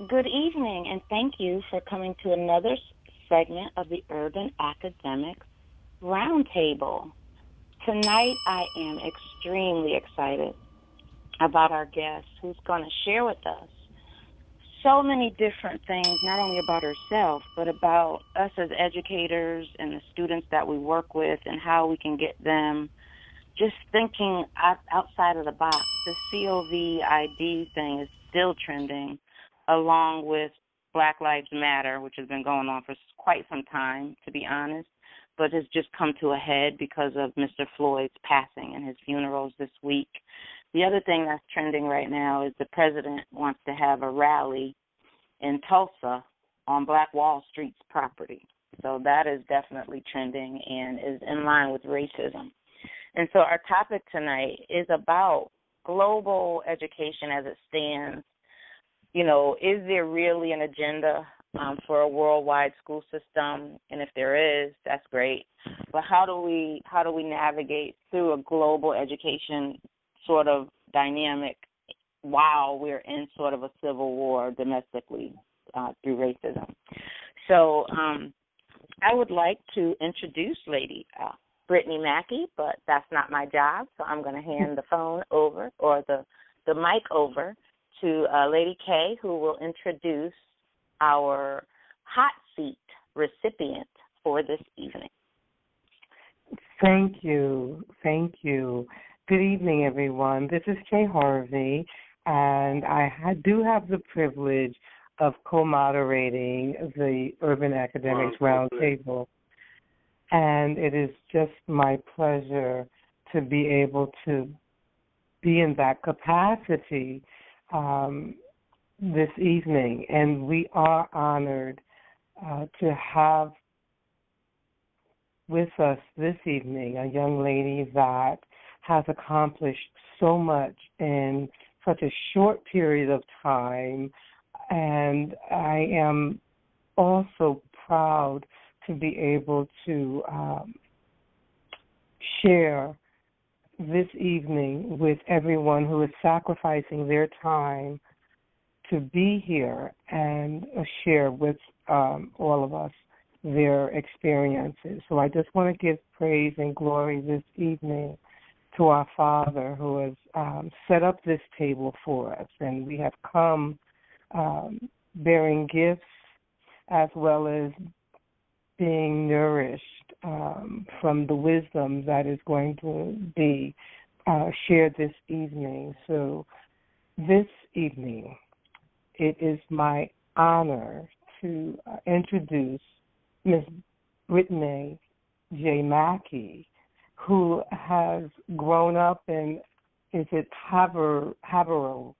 Good evening, and thank you for coming to another segment of the Urban Academics Roundtable. Tonight, I am extremely excited about our guest who's going to share with us so many different things, not only about herself, but about us as educators and the students that we work with and how we can get them just thinking outside of the box. The COVID thing is still trending, along with Black Lives Matter, which has been going on for quite some time, to be honest, but has just come to a head because of Mr. Floyd's passing and his funerals this week. The other thing that's trending right now is the president wants to have a rally in Tulsa on Black Wall Street's property. So that is definitely trending and is in line with racism. And so our topic tonight is about global education as it stands. You know, is there really an agenda for a worldwide school system? And if there is, that's great. But how do we navigate through a global education sort of dynamic while we're in sort of a civil war domestically through racism? So I would like to introduce Lady Brittany Mackey, but that's not my job, so I'm going to hand the phone over, or the mic over, to Lady K, who will introduce our hot seat recipient for this evening. Thank you. Good evening, everyone. This is Kay Harvey, and I do have the privilege of co-moderating the Urban Academics Roundtable. And it is just my pleasure to be able to be in that capacity this evening. And we are honored to have with us this evening a young lady that has accomplished so much in such a short period of time. And I am also proud to be able to share this evening with everyone who is sacrificing their time to be here and share with all of us their experiences. So I just want to give praise and glory this evening to our Father who has set up this table for us. And we have come bearing gifts as well as being nourished from the wisdom that is going to be shared this evening. So this evening, it is my honor to introduce Ms. Brittany Jay Mackey, who has grown up in, Haverhill,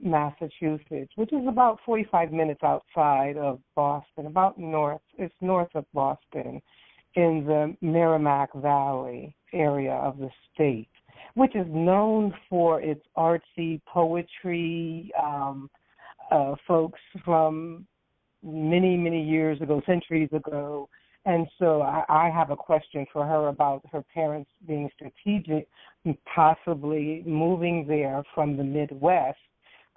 Massachusetts, which is about 45 minutes outside of Boston, it's north of Boston, in the Merrimack Valley area of the state, which is known for its artsy poetry, folks from many, many years ago, centuries ago. And so I have a question for her about her parents being strategic, possibly moving there from the Midwest.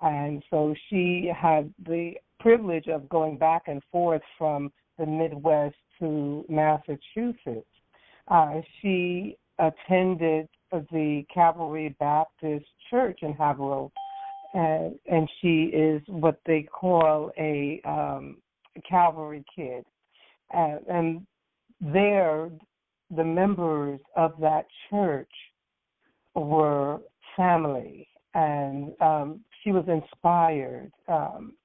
And so she had the privilege of going back and forth from the Midwest to Massachusetts. She attended the Calvary Baptist Church in Haverhill, and she is what they call a Calvary kid. And there, the members of that church were family, and she was inspired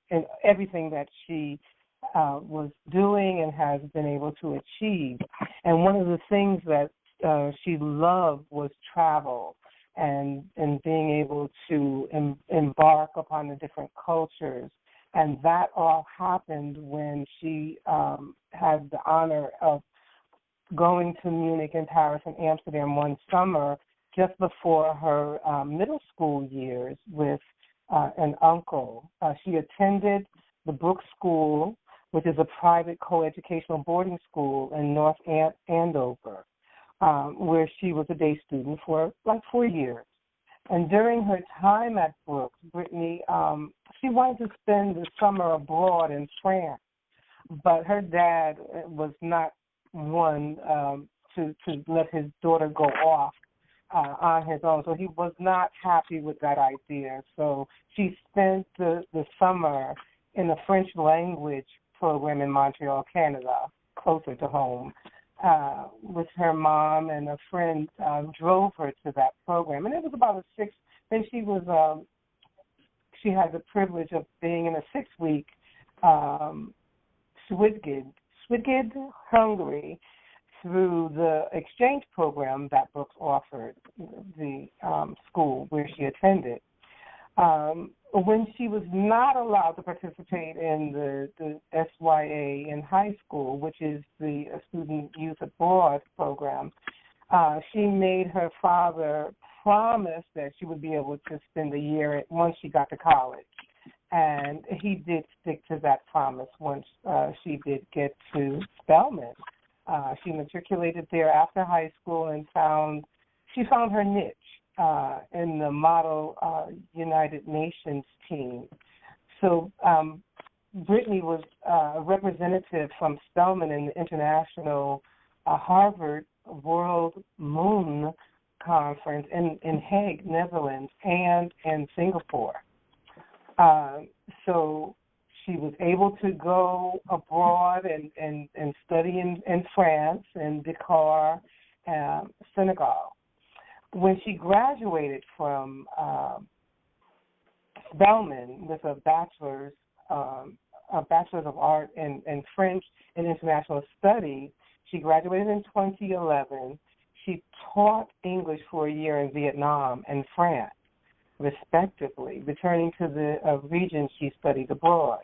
in everything that she was doing and has been able to achieve. And one of the things that she loved was travel and being able to embark upon the different cultures. And that all happened when she had the honor of going to Munich and Paris and Amsterdam one summer just before her middle school years with an uncle. She attended the Brooks School, which is a private coeducational boarding school in North Andover, where she was a day student for like 4 years. And during her time at Brooks, Brittany, she wanted to spend the summer abroad in France, but her dad was not one to let his daughter go off on his own. So he was not happy with that idea. So she spent the summer in a French language program in Montreal, Canada, closer to home, with her mom, and a friend drove her to that program. And it was about then she had the privilege of being in a 6-week Swigid, Hungary, through the exchange program that Brooks offered, the school where she attended. When she was not allowed to participate in the SYA in high school, which is the Student Youth Abroad program, she made her father promise that she would be able to spend a year once she got to college. And he did stick to that promise once she did get to Spelman. She matriculated there after high school and found her niche in the Model United Nations team. So Brittany was a representative from Spelman in the International Harvard World Moon Conference in Hague, Netherlands, and in Singapore. So she was able to go abroad and study in France, in Dakar, Senegal. When she graduated from Spelman with a bachelor's of art in French and International Studies, she graduated in 2011. She taught English for a year in Vietnam and France, respectively, returning to the region she studied abroad.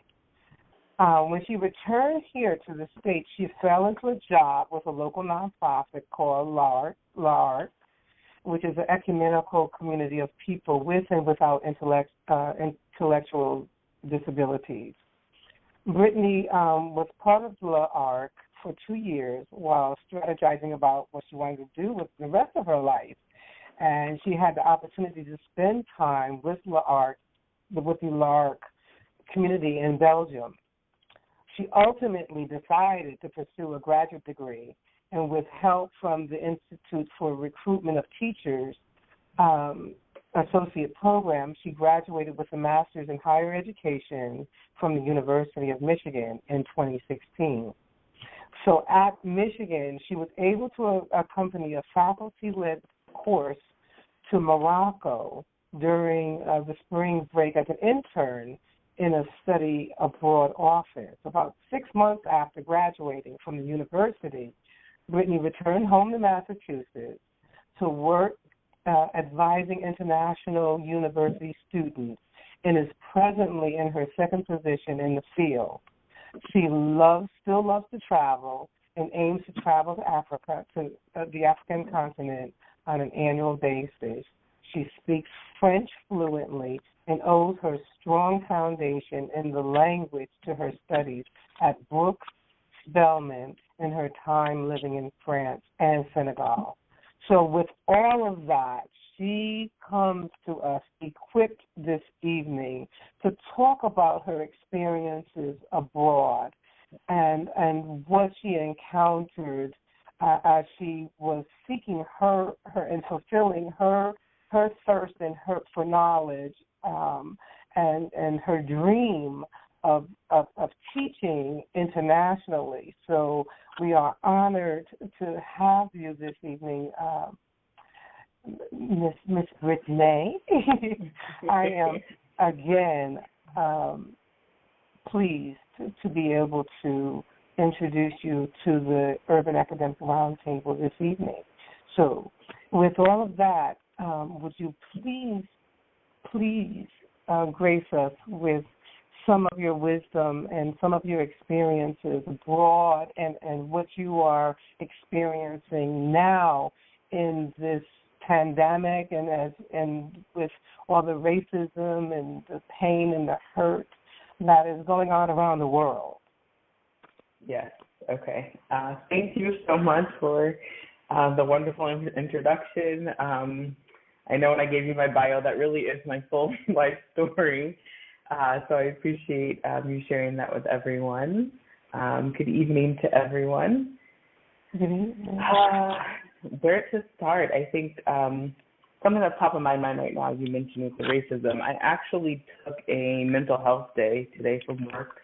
When she returned here to the States, she fell into a job with a local nonprofit called LART, which is an ecumenical community of people with and without intellectual disabilities. Brittany was part of LART for 2 years while strategizing about what she wanted to do with the rest of her life. And she had the opportunity to spend time with the LARC community in Belgium. She ultimately decided to pursue a graduate degree, and with help from the Institute for Recruitment of Teachers associate program, she graduated with a master's in higher education from the University of Michigan in 2016. So at Michigan, she was able to accompany a faculty-led course to Morocco during the spring break as an intern in a study abroad office. About 6 months after graduating from the university, Brittany returned home to Massachusetts to work advising international university students and is presently in her second position in the field. She still loves to travel and aims to travel to Africa, to the African continent, on an annual basis. She speaks French fluently and owes her strong foundation in the language to her studies at Brooks, Spelman, and her time living in France and Senegal. So with all of that, she comes to us equipped this evening to talk about her experiences abroad and what she encountered as she was seeking her and fulfilling her thirst and for knowledge and her dream of teaching internationally. So we are honored to have you this evening, Miss Brittany. I am again pleased to be able to introduce you to the Urban Academics Roundtable this evening. So with all of that, would you please grace us with some of your wisdom and some of your experiences abroad and what you are experiencing now in this pandemic and with all the racism and the pain and the hurt that is going on around the world. Yes. Okay. Thank you so much for the wonderful introduction. I know when I gave you my bio, that really is my full life story. So I appreciate you sharing that with everyone. Good evening to everyone. Where to start? I think something that's top of my mind right now, as you mentioned, is the racism. I actually took a mental health day today from work.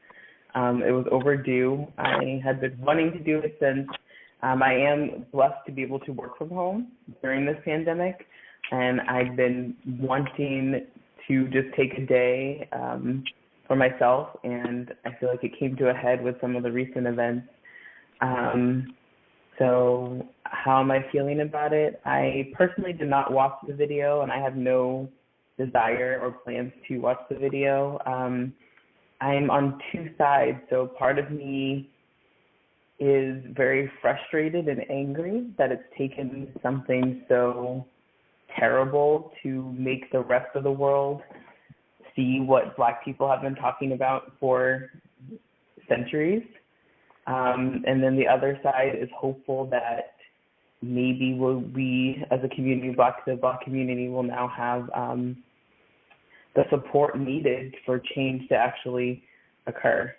It was overdue. I had been wanting to do it since I am blessed to be able to work from home during this pandemic, and I've been wanting to just take a day for myself, and I feel like it came to a head with some of the recent events. So how am I feeling about it? I personally did not watch the video, and I have no desire or plans to watch the video. I'm on two sides, so part of me is very frustrated and angry that it's taken something so terrible to make the rest of the world see what Black people have been talking about for centuries. And then the other side is hopeful that maybe we as a community, the Black community, will now have the support needed for change to actually occur.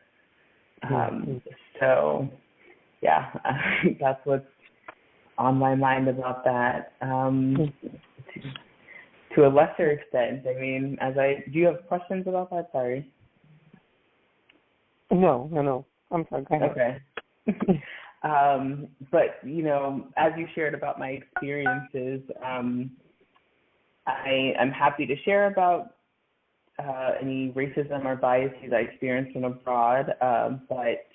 So, yeah, that's what's on my mind about that. To a lesser extent, I mean, do you have questions about that? Sorry. No. I'm sorry. Go ahead. Okay. But, you know, as you shared about my experiences, I'm happy to share about any racism or biases I experienced when abroad, but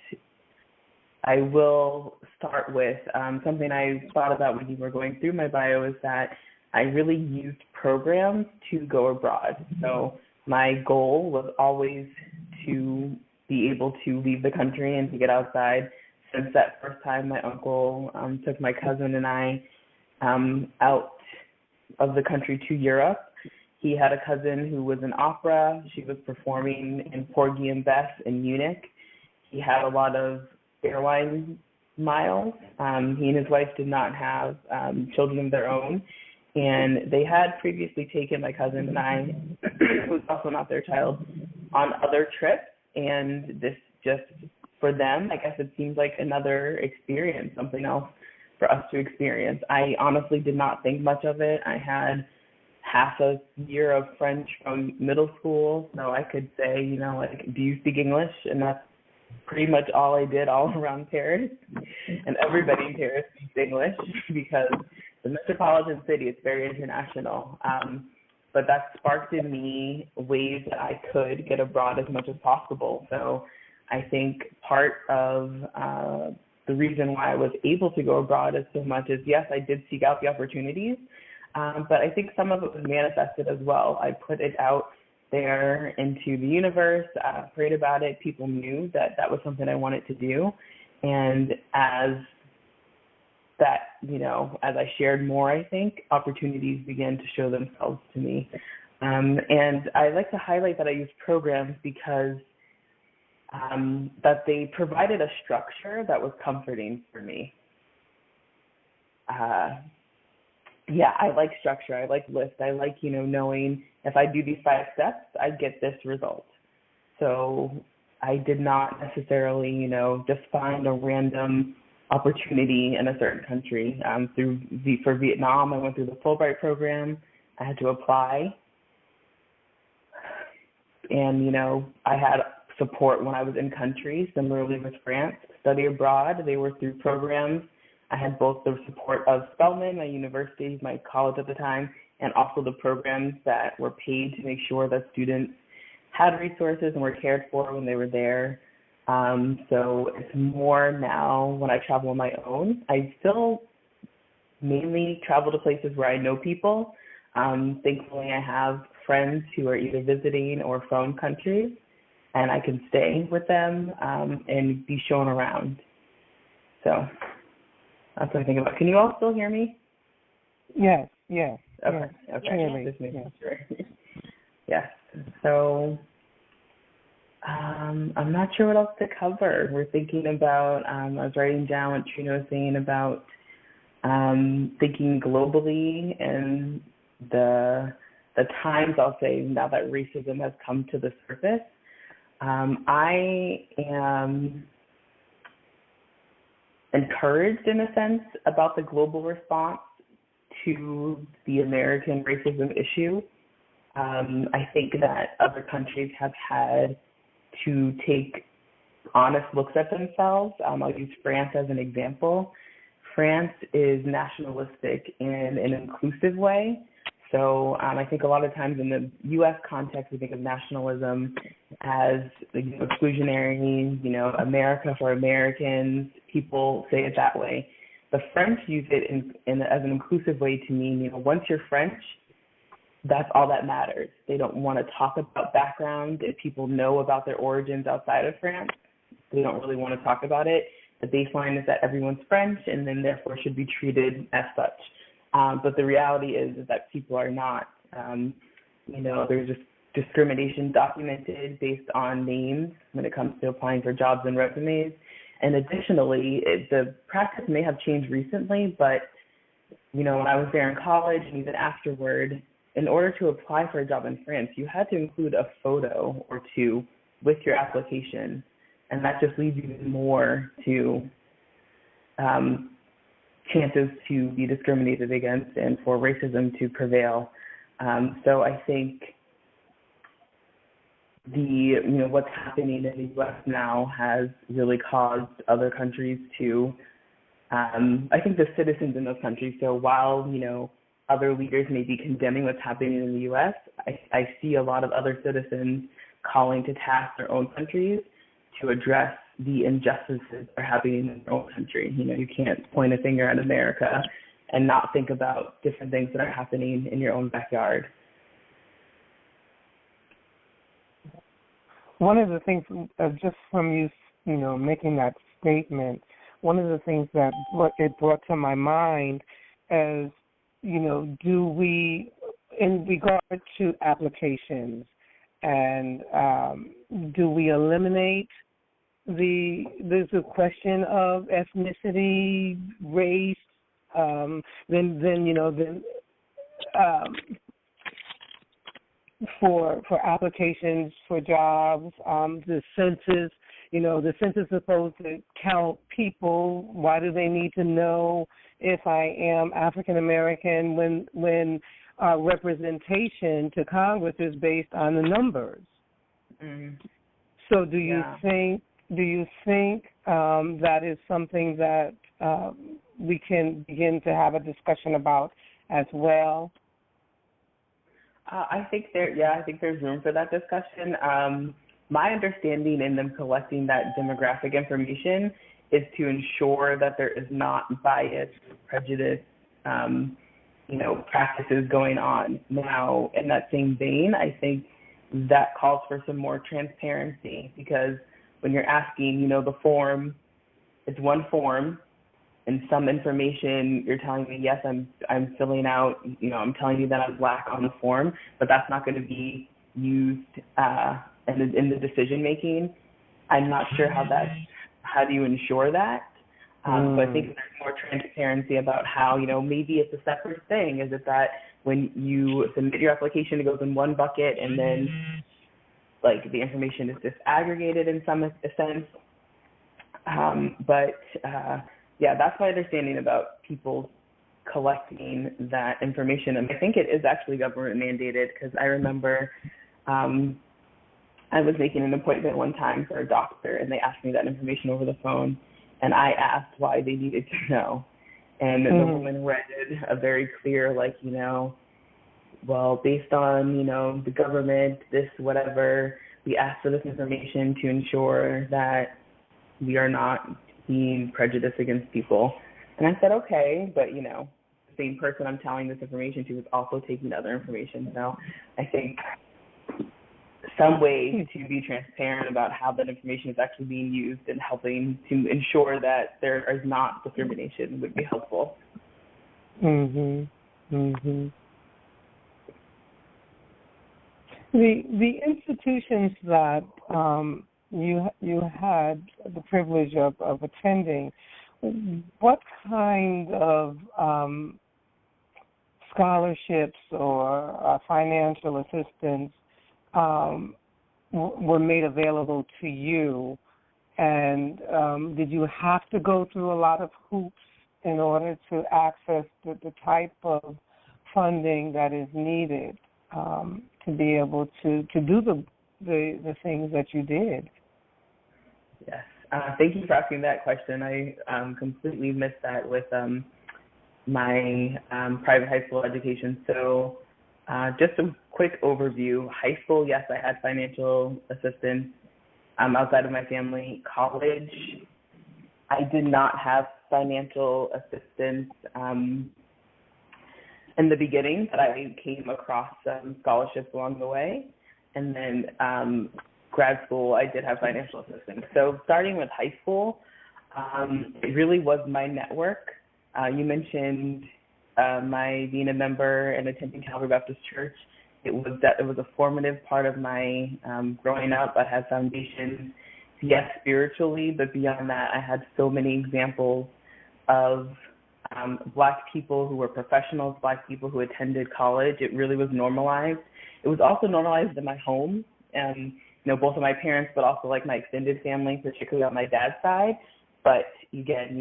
I will start with something I thought about when you were going through my bio is that I really used programs to go abroad. So my goal was always to be able to leave the country and to get outside. Since that first time my uncle took my cousin and I out of the country to Europe, he had a cousin who was in opera. She was performing in Porgy and Bess in Munich. He had a lot of airline miles. He and his wife did not have children of their own, and they had previously taken my cousin and I, who was also not their child, on other trips, and this just, for them, I guess it seems like another experience, something else for us to experience. I honestly did not think much of it. I had half a year of French from middle school, so I could say, you know, like, do you speak English? And that's pretty much all I did all around Paris. And everybody in Paris speaks English because the metropolitan city is very international. But that sparked in me ways that I could get abroad as much as possible. So I think part of the reason why I was able to go abroad as so much is, yes, I did seek out the opportunities, but I think some of it was manifested as well. I put it out there into the universe, prayed about it. People knew that that was something I wanted to do. And as that, you know, as I shared more, I think opportunities began to show themselves to me. And I like to highlight that I use programs because that they provided a structure that was comforting for me. Yeah, I like structure. I like lists. I like, you know, knowing if I do these 5 steps, I get this result. So I did not necessarily, you know, just find a random opportunity in a certain country. For Vietnam, I went through the Fulbright program. I had to apply. And, you know, I had support when I was in country. Similarly with France, study abroad, they were through programs. I had both the support of Spelman, my university, my college at the time, and also the programs that were paid to make sure that students had resources and were cared for when they were there. So it's more now when I travel on my own. I still mainly travel to places where I know people. Thankfully, I have friends who are either visiting or from countries, and I can stay with them and be shown around. So that's what I think about. Can you all still hear me? Yes. Okay. Clearly. Just making sure. Yes. So I'm not sure what else to cover. We're thinking about, I was writing down what Trina was saying about thinking globally and the times, I'll say, now that racism has come to the surface, I am encouraged in a sense about the global response to the American racism issue. I think that other countries have had to take honest looks at themselves. I'll use France as an example. France is nationalistic in an inclusive way. So I think a lot of times in the U.S. context, we think of nationalism as exclusionary, America for Americans. People say it that way. The French use it as an inclusive way to mean, once you're French, that's all that matters. They don't want to talk about background. If people know about their origins outside of France, they don't really want to talk about it. The baseline is that everyone's French and then therefore should be treated as such. But the reality is that people are not. There's just discrimination documented based on names when it comes to applying for jobs and resumes. And additionally, the practice may have changed recently, but, when I was there in college and even afterward, in order to apply for a job in France, you had to include a photo or two with your application. And that just leads you more to chances to be discriminated against and for racism to prevail. So I think what's happening in the U.S. now has really caused other countries to, I think the citizens in those countries, so while, other leaders may be condemning what's happening in the U.S., I see a lot of other citizens calling to task their own countries to address the injustices that are happening in their own country. You can't point a finger at America and not think about different things that are happening in your own backyard. One of the things, just from you, making that statement, one of the things that it brought to my mind is, do we, in regard to applications, and do we eliminate there's a question of ethnicity, race, for applications for jobs, the census, the census is supposed to count people. Why do they need to know if I am African American when representation to Congress is based on the numbers? Mm. So do you think that is something that we can begin to have a discussion about as well? I think there's room for that discussion. My understanding in them collecting that demographic information is to ensure that there is not bias, prejudice, practices going on. Now, in that same vein, I think that calls for some more transparency, because when you're asking, the form, it's one form, and some information you're telling me, yes, I'm filling out, I'm telling you that I'm Black on the form, but that's not going to be used in the decision making. I'm not sure how do you ensure that? So I think there's more transparency about how, maybe it's a separate thing. Is it that when you submit your application, it goes in one bucket and then the information is disaggregated in some sense? That's my understanding about people collecting that information. And I think it is actually government mandated, because I remember I was making an appointment one time for a doctor, and they asked me that information over the phone, and I asked why they needed to know. And the woman read a very clear, based on, the government, this, whatever, we asked for this information to ensure that we are not being prejudiced against people. And I said, okay, but, the same person I'm telling this information to is also taking other information. So I think some way to be transparent about how that information is actually being used and helping to ensure that there is not discrimination would be helpful. The institutions that you had the privilege of attending, what kind of scholarships or financial assistance were made available to you? And did you have to go through a lot of hoops in order to access the type of funding that is needed to be able to do the things that you did? Yes. Thank you for asking that question. I completely missed that with my private high school education. So just a quick overview. High school, yes, I had financial assistance outside of my family. College, I did not have financial assistance in the beginning, but I came across some scholarships along the way. And then grad school, I did have financial assistance. So starting with high school, it really was my network. You mentioned my being a member and attending Calvary Baptist Church. It was a formative part of my growing up. I had foundations, yes, spiritually, but beyond that, I had so many examples of Black people who were professionals, Black people who attended college. It really was normalized. It was also normalized in my home, and both of my parents, but also like my extended family, particularly on my dad's side. But again,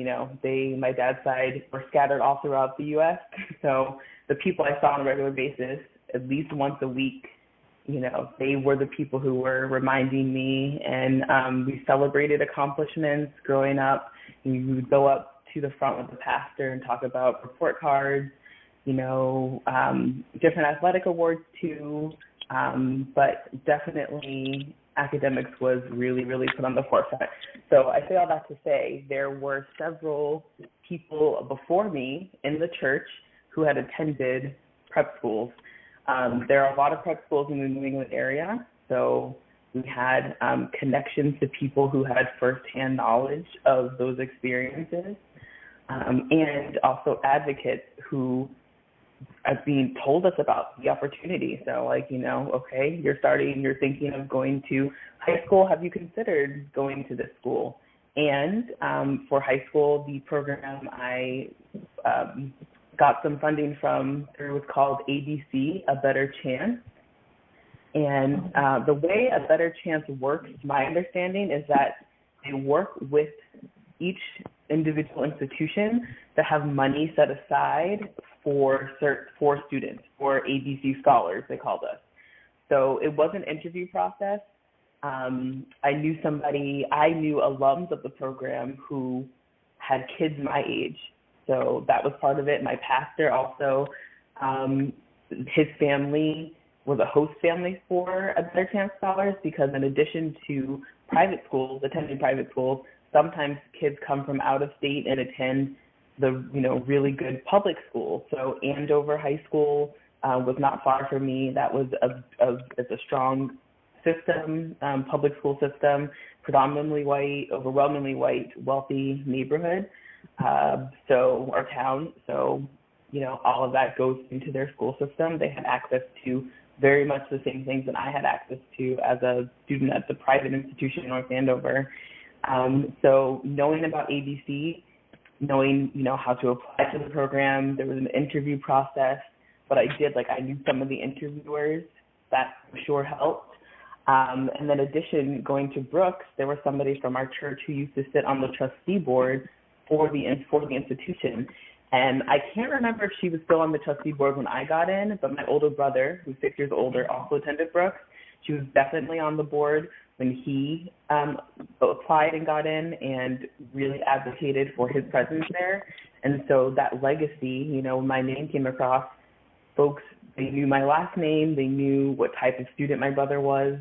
my dad's side were scattered all throughout the U.S. So the people I saw on a regular basis, at least once a week, they were the people who were reminding me, and we celebrated accomplishments growing up. We would go up to the front with the pastor and talk about report cards, different athletic awards too, but definitely academics was really, really put on the forefront. So I say all that to say there were several people before me in the church who had attended prep schools. There are a lot of prep schools in the New England area, so we had connections to people who had firsthand knowledge of those experiences, and also advocates who told us about the opportunity. So okay, you're thinking of going to high school. Have you considered going to this school? And for high school, the program I got some funding from was called ABC, A Better Chance. And the way A Better Chance works, my understanding is that they work with each individual institution to have money set aside for students, for ABC scholars, they called us. So it was an interview process. I knew alums of the program who had kids my age. So that was part of it. My pastor also, his family was a host family for A Better Chance scholars, because in addition to attending private schools, sometimes kids come from out of state and attend the really good public schools. So Andover High School was not far from me. That was it's a strong system, public school system, predominantly white, overwhelmingly white, wealthy neighborhood. Our town. So all of that goes into their school system. They had access to very much the same things that I had access to as a student at the private institution in North Andover. So knowing about ABC, knowing, how to apply to the program, there was an interview process, but I knew some of the interviewers. That sure helped. And then in addition, going to Brooks, there was somebody from our church who used to sit on the trustee board for the institution. And I can't remember if she was still on the trustee board when I got in, but my older brother, who's 6 years older, also attended Brooks. She was definitely on the board when he applied and got in, and really advocated for his presence there. And so that legacy, when my name came across, folks, they knew my last name, they knew what type of student my brother was,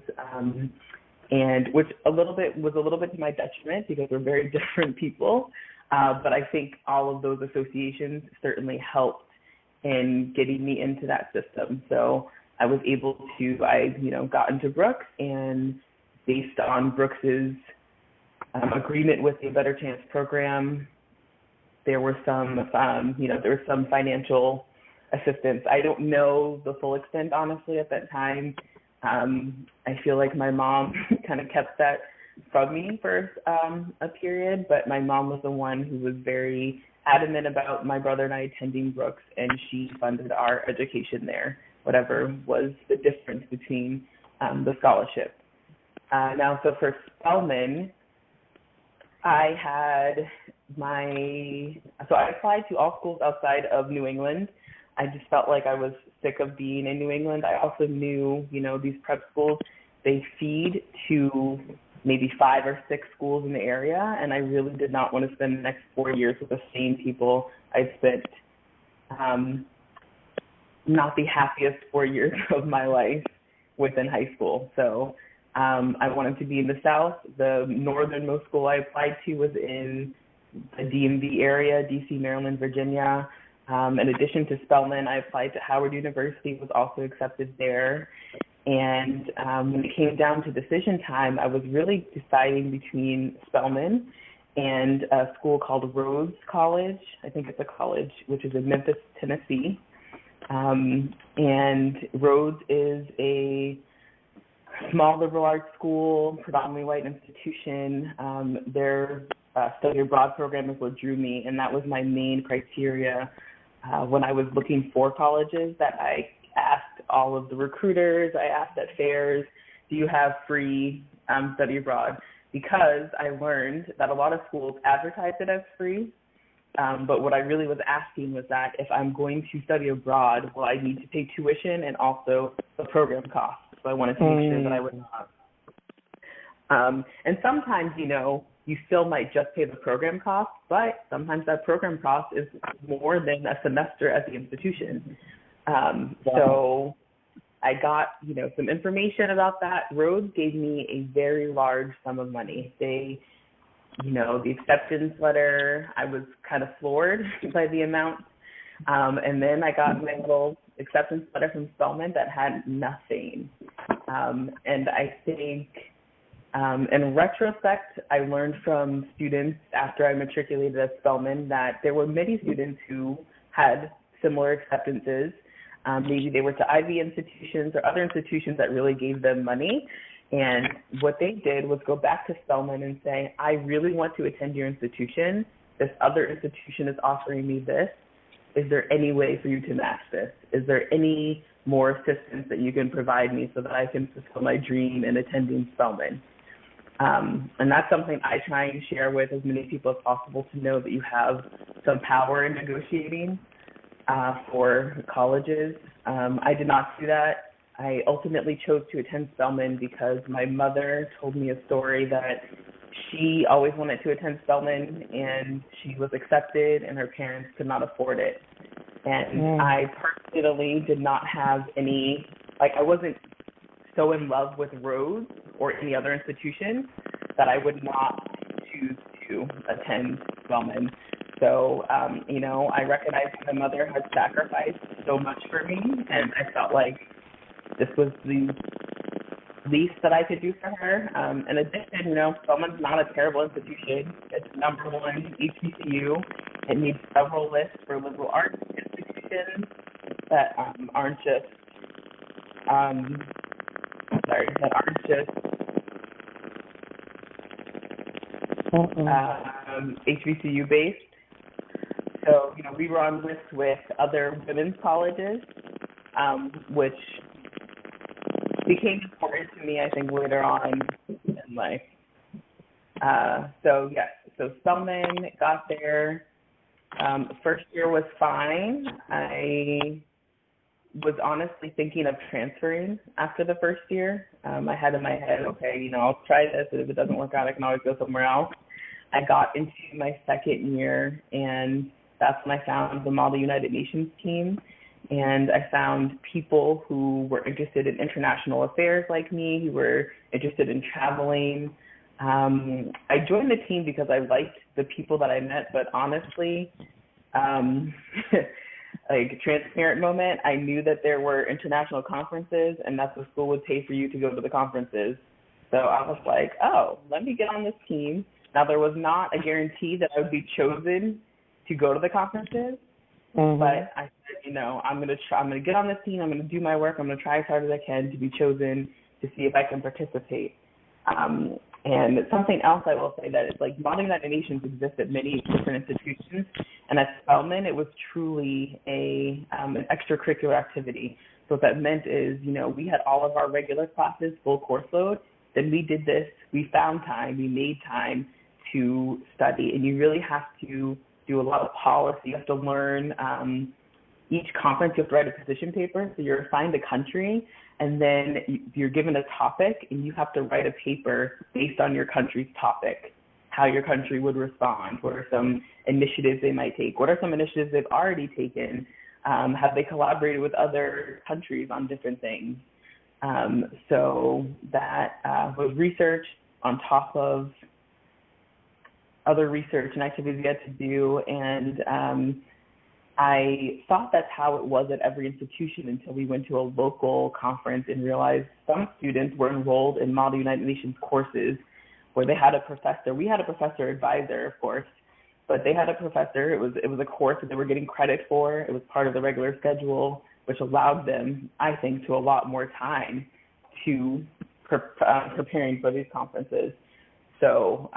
and which was a little bit to my detriment, because we're very different people. But I think all of those associations certainly helped in getting me into that system. So I was able to, got into Brooks, and based on Brooks's agreement with the Better Chance program, there were some financial assistance. I don't know the full extent, honestly, at that time. I feel like my mom kind of kept that from me for a period, but my mom was the one who was very adamant about my brother and I attending Brooks, and she funded our education there, whatever was the difference between the scholarship. Now, so for Spelman, I applied to all schools outside of New England. I just felt like I was sick of being in New England. I also knew, these prep schools, they feed to maybe 5 or 6 schools in the area, and I really did not want to spend the next 4 years with the same people I spent not the happiest 4 years of my life within high school. So I wanted to be in the South. The northernmost school I applied to was in the DMV area, D.C., Maryland, Virginia. In addition to Spelman, I applied to Howard University, was also accepted there. And when it came down to decision time, I was really deciding between Spelman and a school called Rhodes College. I think it's a college, which is in Memphis, Tennessee. And Rhodes is a small liberal arts school, predominantly white institution. Their study abroad program is what drew me, and that was my main criteria when I was looking for colleges, that I asked all of the recruiters, I asked at fairs, do you have free study abroad? Because I learned that a lot of schools advertise it as free, but what I really was asking was that if I'm going to study abroad, will I need to pay tuition and also the program costs? So I wanted to make sure that I would not. And sometimes, you still might just pay the program cost, but sometimes that program cost is more than a semester at the institution. So I got, some information about that. Rhodes gave me a very large sum of money. They, the acceptance letter, I was kind of floored by the amount. And then I got my little acceptance letter from Spelman that had nothing. And I think in retrospect, I learned from students after I matriculated at Spelman that there were many students who had similar acceptances. Maybe they were to Ivy institutions or other institutions that really gave them money. And what they did was go back to Spelman and say, I really want to attend your institution. This other institution is offering me this. Is there any way for you to match this? Is there any more assistance that you can provide me so that I can fulfill my dream in attending Spelman? And that's something I try and share with as many people as possible, to know that you have some power in negotiating for colleges. I did not do that. I ultimately chose to attend Spelman because my mother told me a story that she always wanted to attend Spelman, and she was accepted, and her parents could not afford it. And I personally did not have any, I wasn't so in love with Rhodes or any other institution that I would not choose to attend Spelman. So, I recognized my mother had sacrificed so much for me, and I felt like this was the least that I could do for her. In addition, Spelman's not a terrible institution. It's #1 HBCU. It needs several lists for liberal arts institutions that aren't just HBCU based. So, we were on lists with other women's colleges, which became important to me, I think, later on in life. So Spelman got there. First year was fine. I was honestly thinking of transferring after the first year. I had in my head, okay, I'll try this, and if it doesn't work out, I can always go somewhere else. I got into my second year, and that's when I found the Model United Nations team, and I found people who were interested in international affairs like me, who were interested in traveling. I joined the team because I liked the people that I met, but honestly, transparent moment, I knew that there were international conferences, and that the school would pay for you to go to the conferences. So I was like, let me get on this team. Now, there was not a guarantee that I would be chosen to go to the conferences, but I said, I'm going to get on this team. I'm going to do my work. I'm going to try as hard as I can to be chosen to see if I can participate. And something else I will say that is like Modern United Nations exists at many different institutions, and at Spelman it was truly an extracurricular activity. So what that meant is, we had all of our regular classes, full course load. Then we did this, we found time, we made time to study, and you really have to do a lot of policy. You have to learn each conference, you have to write a position paper. So you're assigned a country, and then you're given a topic, and you have to write a paper based on your country's topic, how your country would respond, what are some initiatives they might take, what are some initiatives they've already taken, have they collaborated with other countries on different things. So that was research on top of other research and activities we had to do, and I thought that's how it was at every institution until we went to a local conference and realized some students were enrolled in Model United Nations courses where they had a professor. We had a professor advisor, of course, but they had a professor. It was a course that they were getting credit for. It was part of the regular schedule, which allowed them, I think, to allot more time to preparing for these conferences. So,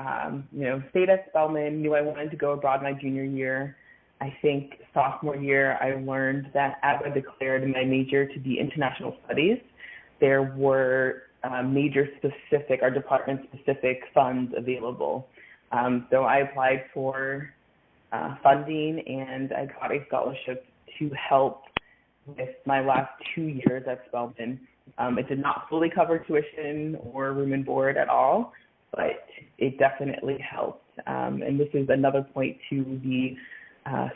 stayed at Spelman, knew I wanted to go abroad my junior year. I think sophomore year, I learned that as I declared my major to be international studies, there were our department-specific funds available. So I applied for funding, and I got a scholarship to help with my last 2 years at Spelman. It did not fully cover tuition or room and board at all, but it definitely helped. And this is another point to the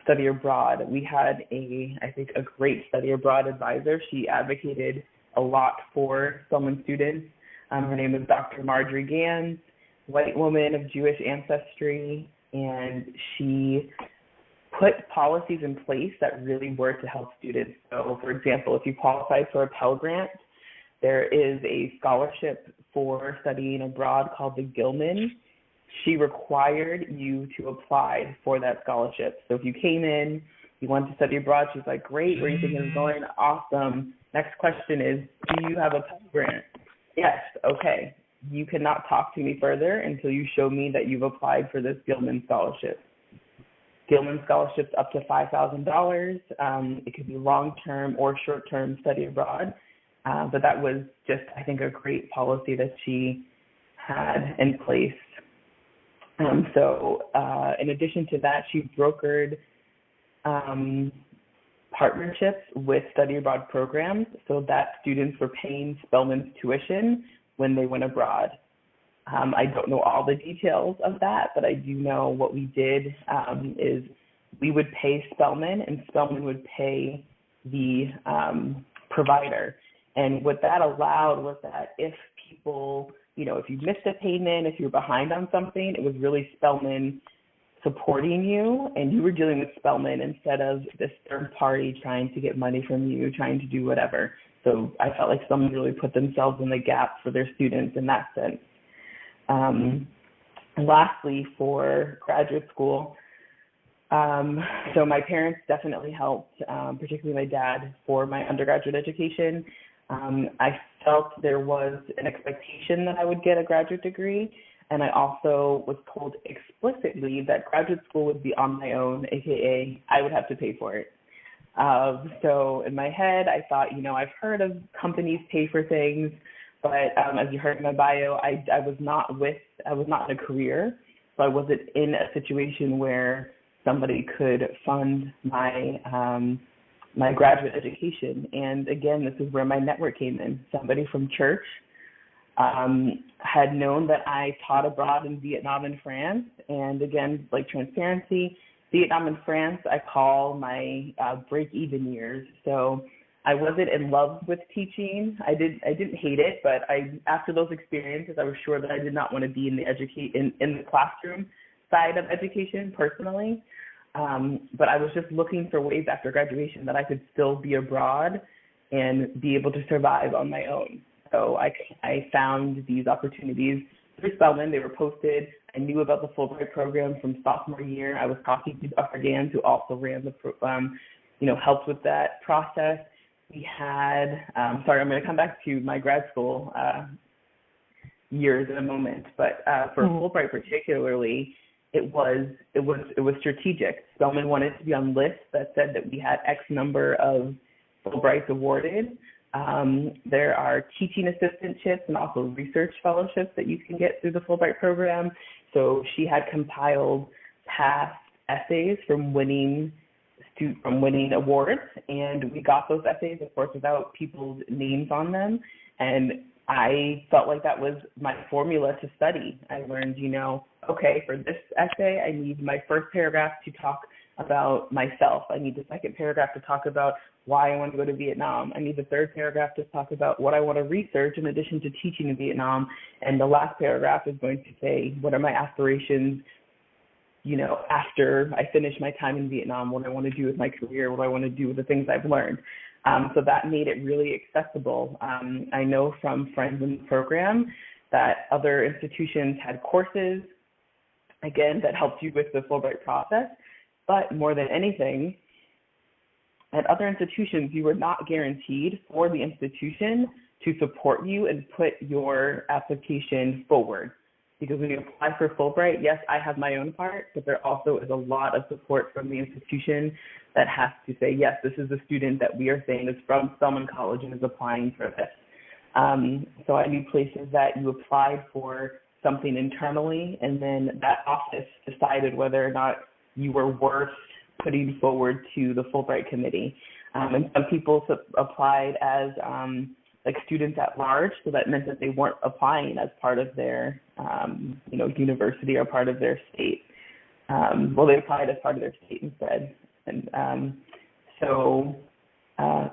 study abroad. We had I think a great study abroad advisor. She advocated a lot for Spelman students. Her name is Dr. Marjorie Gans, white woman of Jewish ancestry, and she put policies in place that really were to help students. So, for example, if you qualified for a Pell Grant, there is a scholarship for studying abroad called the Gilman. She required you to apply for that scholarship. So if you came in, you wanted to study abroad, she's like, great, where are you thinking of going? Awesome. Next question is, do you have a Pell Grant? Yes, okay. You cannot talk to me further until you show me that you've applied for this Gilman scholarship. Gilman scholarship's up to $5,000. It could be long-term or short-term study abroad. But that was just, I think, a great policy that she had in place. So in addition to that, she brokered partnerships with study abroad programs so that students were paying Spelman's tuition when they went abroad. I don't know all the details of that, but I do know what we did is we would pay Spelman, and Spelman would pay the provider. And what that allowed was that if people, if you missed a payment, if you're behind on something, it was really Spelman supporting you, and you were dealing with Spelman instead of this third party trying to get money from you, trying to do whatever. So I felt like Spelman really put themselves in the gap for their students in that sense. And lastly, for graduate school, so my parents definitely helped, particularly my dad, for my undergraduate education. I felt there was an expectation that I would get a graduate degree, and I also was told explicitly that graduate school would be on my own, aka I would have to pay for it. So in my head, I thought, I've heard of companies pay for things, but as you heard in my bio, I was not in a career, so I wasn't in a situation where somebody could fund my my graduate education. And again, this is where my network came in. Somebody from church had known that I taught abroad in Vietnam and France. And again, like transparency, Vietnam and France, I call my break-even years. So I wasn't in love with teaching. I didn't hate it, but after those experiences, I was sure that I did not want to be in the classroom side of education personally. But I was just looking for ways after graduation that I could still be abroad and be able to survive on my own. So I found these opportunities through Spelman. They were posted. I knew about the Fulbright program from sophomore year. I was talking to Dr. Gans, who also ran helped with that process. We had, I'm going to come back to my grad school. years in a moment. But for Fulbright particularly, it was strategic. Spelman wanted to be on lists that said that we had X number of Fulbrights awarded. There are teaching assistantships and also research fellowships that you can get through the Fulbright program. So she had compiled past essays from winning awards, and we got those essays, of course, without people's names on them. And I felt like that was my formula to study. I learned, okay, for this essay, I need my first paragraph to talk about myself. I need the second paragraph to talk about why I want to go to Vietnam. I need the third paragraph to talk about what I want to research in addition to teaching in Vietnam. And the last paragraph is going to say, what are my aspirations, after I finish my time in Vietnam, what I want to do with my career, what I want to do with the things I've learned. So that made it really accessible. I know from friends in the program that other institutions had courses, again, that helped you with the Fulbright process. But more than anything, at other institutions, you were not guaranteed for the institution to support you and put your application forward. Because when you apply for Fulbright, yes, I have my own part, but there also is a lot of support from the institution that has to say, yes, this is a student that we are saying is from Spelman College and is applying for this. So I knew places that you applied for something internally, and then that office decided whether or not you were worth putting forward to the Fulbright committee. And some people applied as students at large, so that meant that they weren't applying as part of their, university or part of their state. They applied as part of their state instead. And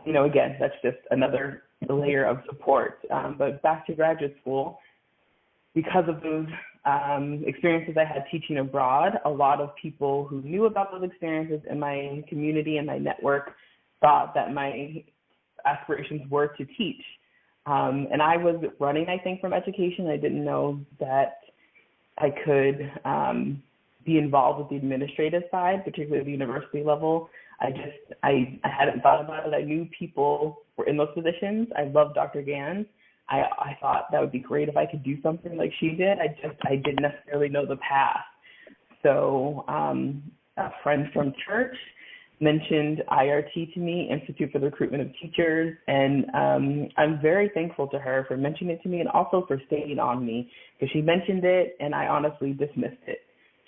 again, that's just another layer of support. But back to graduate school, because of those experiences I had teaching abroad, a lot of people who knew about those experiences in my community and my network thought that my aspirations were to teach. And I was running, I think, from education. I didn't know that I could be involved with the administrative side, particularly at the university level. I hadn't thought about it. I knew people were in those positions. I loved Dr. Gans. I thought that would be great if I could do something like she did. I didn't necessarily know the path. So a friend from church mentioned IRT to me, Institute for the Recruitment of Teachers, and I'm very thankful to her for mentioning it to me and also for staying on me, because she mentioned it and I honestly dismissed it.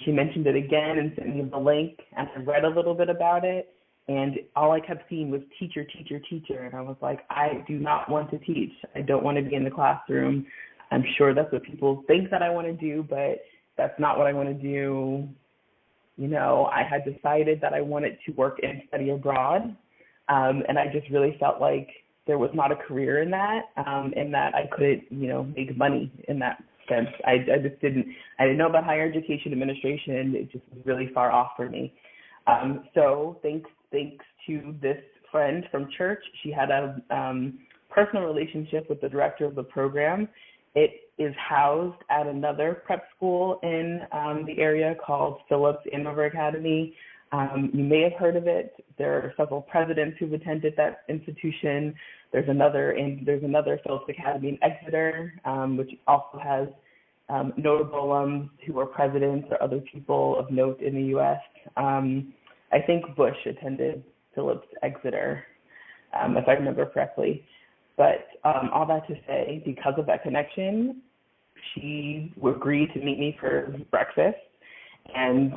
She mentioned it again and sent me the link, and I read a little bit about it, and all I kept seeing was teacher, teacher, teacher, and I was like, I do not want to teach. I don't want to be in the classroom. I'm sure that's what people think that I want to do, but that's not what I want to do. I had decided that I wanted to work and study abroad, and I just really felt like there was not a career in that, and that I couldn't, make money in that sense. I didn't know about higher education administration. It just was really far off for me. So thanks to this friend from church, she had a personal relationship with the director of the program. It is housed at another prep school in the area called Phillips Andover Academy. You may have heard of it. There are several presidents who've attended that institution. There's another Phillips Academy in Exeter, which also has notable alums who are presidents or other people of note in the U.S. I think Bush attended Phillips Exeter, if I remember correctly. But all that to say, because of that connection, she agreed to meet me for breakfast. And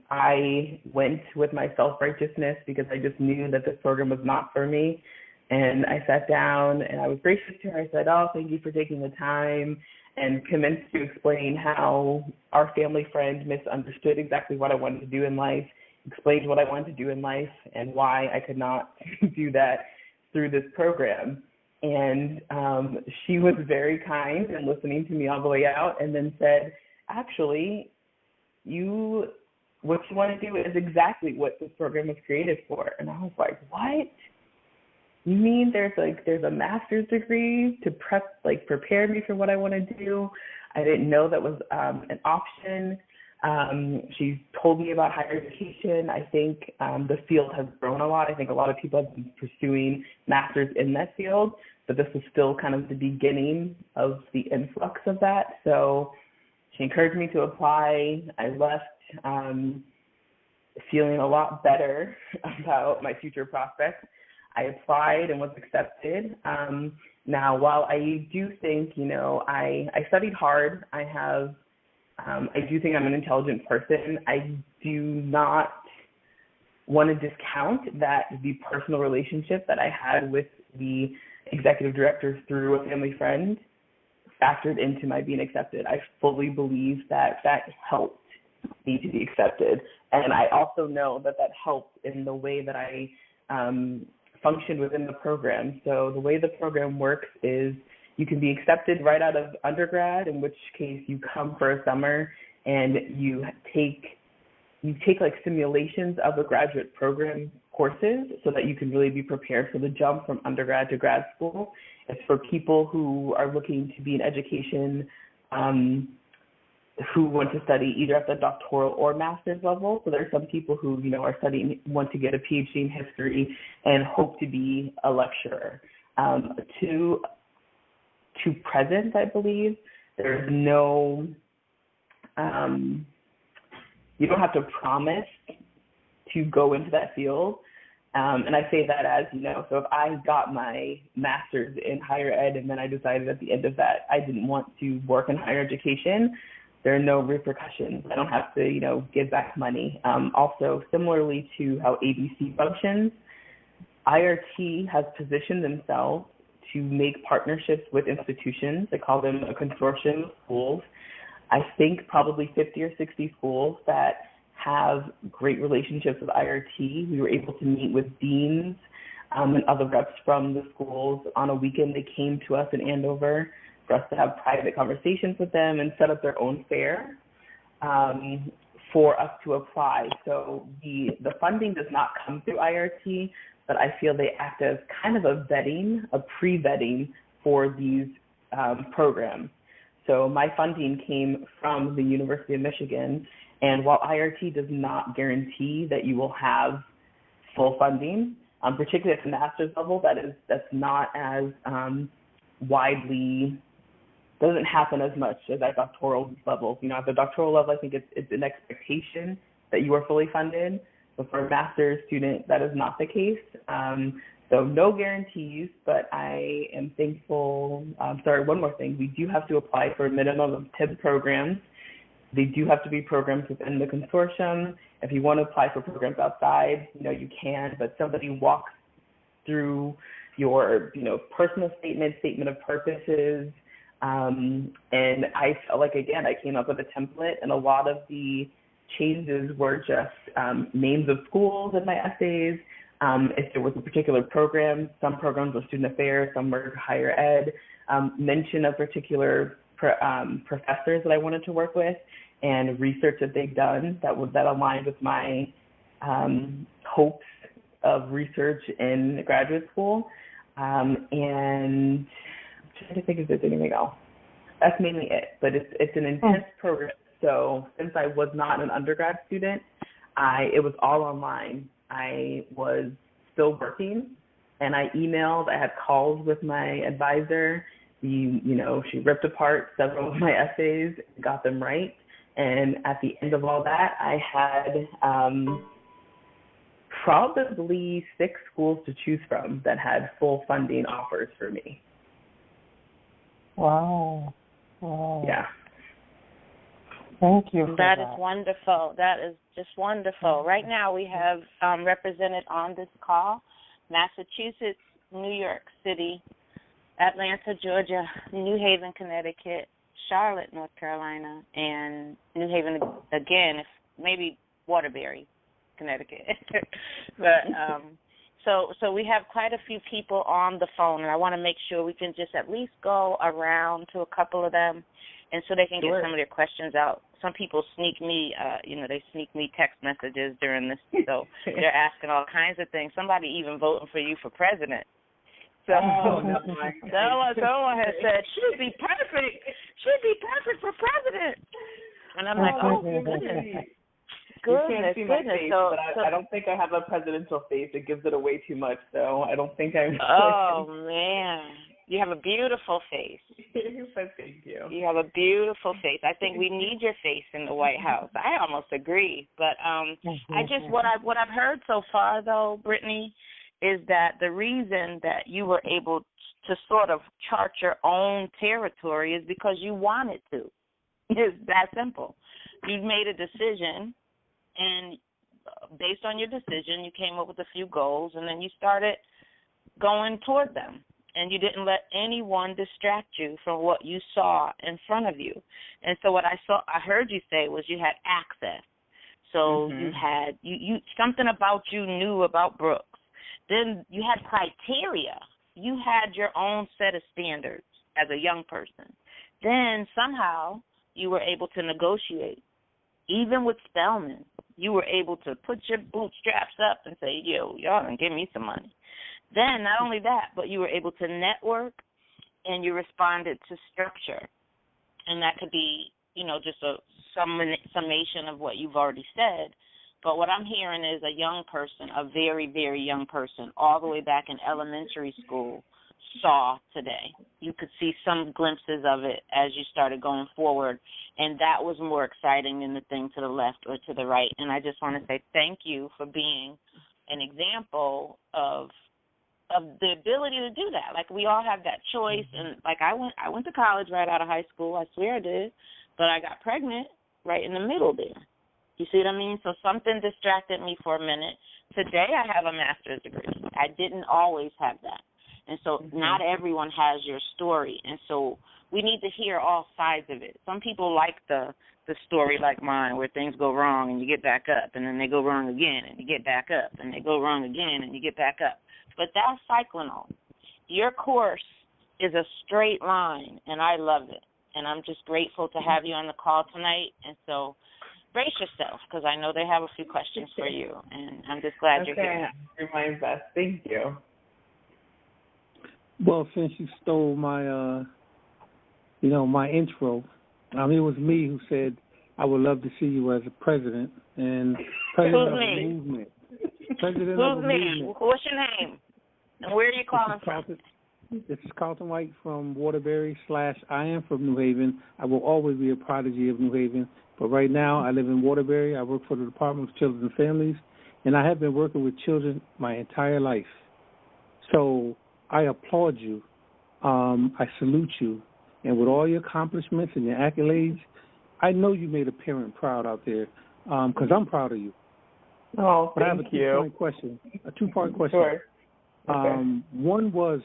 I went with my self-righteousness because I just knew that this program was not for me. And I sat down and I was gracious to her. I said, thank you for taking the time, and commenced to explain how our family friend misunderstood exactly what I wanted to do in life, explained what I wanted to do in life and why I could not do that through this program. And she was very kind and listening to me all the way out, and then said, actually, what you want to do is exactly what this program was created for. And I was like, what? You mean there's a master's degree to prepare me for what I want to do? I didn't know that was an option. She told me about higher education. I think the field has grown a lot. I think a lot of people have been pursuing masters in that field. but this was still kind of the beginning of the influx of that. So she encouraged me to apply. I left feeling a lot better about my future prospects. I applied and was accepted. Now, while I do think, I studied hard, I do think I'm an intelligent person, I do not want to discount that the personal relationship that I had with the executive director through a family friend factored into my being accepted. I fully believe that helped me to be accepted. And I also know that helped in the way that I functioned within the program. So the way the program works is you can be accepted right out of undergrad, in which case you come for a summer and you take like simulations of the graduate program courses so that you can really be prepared for the jump from undergrad to grad school. It's for people who are looking to be in education, who want to study either at the doctoral or master's level. So there's some people who, are studying, want to get a PhD in history and hope to be a lecturer. To present, I believe, there's no, you don't have to promise to go into that field. And I say that as, so if I got my master's in higher ed and then I decided at the end of that I didn't want to work in higher education, there are no repercussions. I don't have to, give back money. Also, similarly to how ABC functions, IRT has positioned themselves to make partnerships with institutions. They call them a consortium of schools. I think probably 50 or 60 schools that have great relationships with IRT. We were able to meet with deans and other reps from the schools. On a weekend, they came to us in Andover for us to have private conversations with them and set up their own fair for us to apply. So the funding does not come through IRT, but I feel they act as kind of a pre-vetting for these programs. So my funding came from the University of Michigan, and while IRT does not guarantee that you will have full funding, particularly at the master's level, that's not as widely, doesn't happen as much as at doctoral level. At the doctoral level, I think it's an expectation that you are fully funded, but for a master's student, that is not the case. So no guarantees, but I am thankful. One more thing. We do have to apply for a minimum of 10 programs. They do have to be programs within the consortium. If you want to apply for programs outside, you can, but somebody walks through your, personal statement of purposes. And I felt like, again, I came up with a template, and a lot of the changes were just names of schools in my essays. If there was a particular program, some programs were student affairs, some were higher ed, mention of particular professors that I wanted to work with, and research that they've done that aligned with my hopes of research in graduate school. And I'm trying to think if there's anything else. That's mainly it, but it's an intense program. So since I was not an undergrad student, it was all online. I was still working, and I emailed. I had calls with my advisor. She ripped apart several of my essays, got them right, and at the end of all that, I had probably 6 schools to choose from that had full funding offers for me. Wow. Yeah. Thank you for that. That is wonderful. That is just wonderful. Right now we have represented on this call Massachusetts, New York City, Atlanta, Georgia, New Haven, Connecticut, Charlotte, North Carolina, and New Haven again, maybe Waterbury, Connecticut. But so we have quite a few people on the phone, and I want to make sure we can just at least go around to a couple of them, and so they can get some of their questions out. Some people sneak me, they sneak me text messages during this, so they're asking all kinds of things. Somebody even voting for you for president. So someone has said, she'd be perfect for president. And I'm like, oh, goodness. You can't see my face, but I don't think I have a presidential face. It gives it away too much, so I don't think I'm. Oh, man. You have a beautiful face. Thank you. You have a beautiful face. I think we need your face in the White House. I almost agree. But what I've heard so far, though, Brittany, is that the reason that you were able to sort of chart your own territory is because you wanted to. It's that simple. You made a decision, and based on your decision, you came up with a few goals, and then you started going toward them. And you didn't let anyone distract you from what you saw in front of you. And so what I heard you say was you had access. So you had you something about you knew about Brooks. Then you had criteria. You had your own set of standards as a young person. Then somehow you were able to negotiate. Even with Spelman, you were able to put your bootstraps up and say, yo, y'all can give me some money. Then not only that, but you were able to network, and you responded to structure. And that could be, just a summation of what you've already said. But what I'm hearing is a young person, a very, very young person, all the way back in elementary school, saw today. You could see some glimpses of it as you started going forward, and that was more exciting than the thing to the left or to the right. And I just want to say thank you for being an example of the ability to do that. Like, we all have that choice. And like, I went to college right out of high school. I swear I did. But I got pregnant right in the middle there. You see what I mean? So something distracted me for a minute. Today I have a master's degree. I didn't always have that. And so not everyone has your story. And so we need to hear all sides of it. Some people like the story like mine, where things go wrong and you get back up, and then they go wrong again and you get back up, and they go wrong again and you get back up. But that's cyclical. Your course is a straight line, and I love it. And I'm just grateful to have you on the call tonight. And so brace yourself, because I know they have a few questions for you, and I'm just glad you're here. You're my best. Thank you. Well, since you stole my, my intro, it was me who said I would love to see you as a president and president of a movement. President of a movement. What's your name? And where are you calling from? This is Carlton White from Waterbury / I am from New Haven. I will always be a prodigy of New Haven. But right now I live in Waterbury. I work for the Department of Children and Families, and I have been working with children my entire life. So I applaud you. I salute you. And with all your accomplishments and your accolades, I know you made a parent proud out there, because I'm proud of you. Oh, but I have a two-part question. Sure. Okay. One was,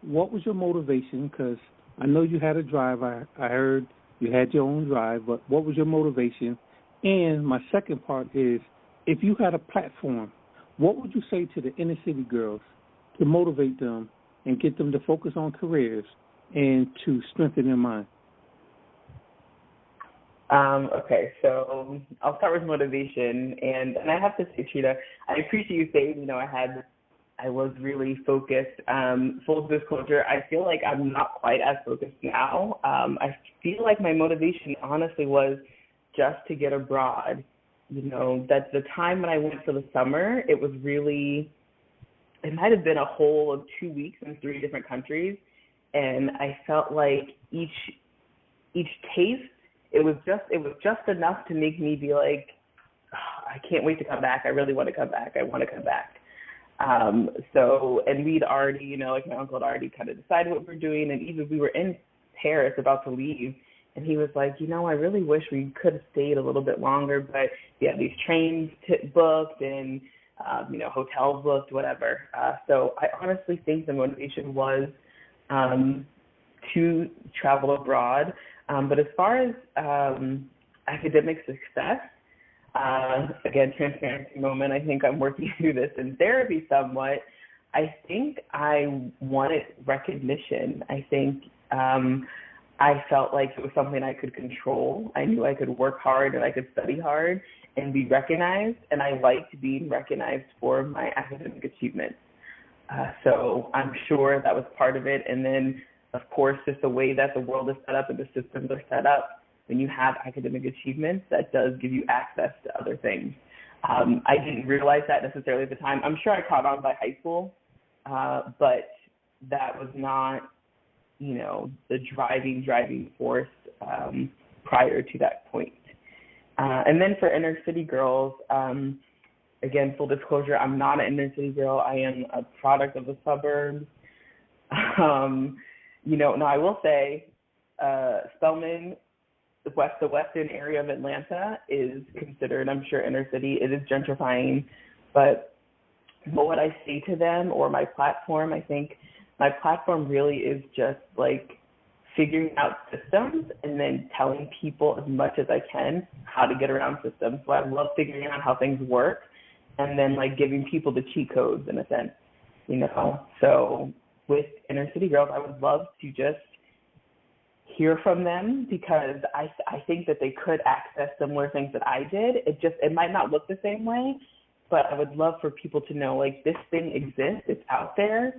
what was your motivation? Because I know you had a drive. I heard you had your own drive, but what was your motivation? And my second part is, if you had a platform, what would you say to the inner city girls to motivate them and get them to focus on careers and to strengthen their mind? Okay, so I'll start with motivation, and I have to say, Trina, I appreciate you saying, I was really focused. Full disclosure, I feel like I'm not quite as focused now. I feel like my motivation, honestly, was just to get abroad. That the time when I went for the summer, it was really, it might have been a whole of 2 weeks in 3 different countries, and I felt like each taste, it was just enough to make me be like, oh, I can't wait to come back. I really want to come back. I want to come back. And we'd already, my uncle had already kind of decided what we're doing, and even we were in Paris about to leave, and he was like, I really wish we could have stayed a little bit longer, but we had these trains booked and, hotels booked, whatever. So I honestly think the motivation was to travel abroad. But as far as academic success, again, transparency moment, I think I'm working through this in therapy somewhat. I think I wanted recognition. I think I felt like it was something I could control. I knew I could work hard and I could study hard and be recognized, and I liked being recognized for my academic achievements. So I'm sure that was part of it. And then, of course, just the way that the world is set up and the systems are set up, when you have academic achievements, that does give you access to other things. I didn't realize that necessarily at the time. I'm sure I caught on by high school, but that was not the driving force prior to that point. And then for inner city girls, again, full disclosure, I'm not an inner city girl. I am a product of the suburbs. Now I will say, Spelman, the western area of Atlanta is considered, I'm sure, inner city. It is gentrifying, but what I say to them, or my platform, I think my platform really is just like figuring out systems and then telling people as much as I can how to get around systems. So I love figuring out how things work and then like giving people the cheat codes in a sense, So with inner city girls, I would love to just hear from them because I think that they could access similar things that I did. It might not look the same way, but I would love for people to know, like, this thing exists, it's out there.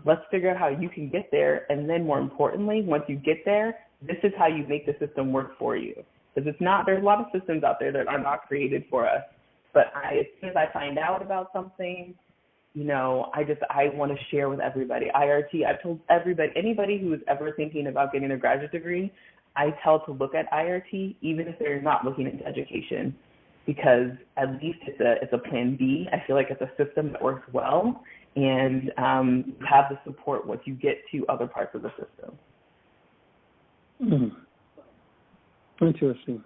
Let's figure out how you can get there. And then more importantly, once you get there, this is how you make the system work for you. Because there's a lot of systems out there that are not created for us. But as soon as I find out about something, I want to share with everybody. IRT, I've told everybody, anybody who is ever thinking about getting a graduate degree, I tell to look at IRT, even if they're not looking into education, because at least it's a plan B. I feel like it's a system that works well, and have the support once you get to other parts of the system. Interesting.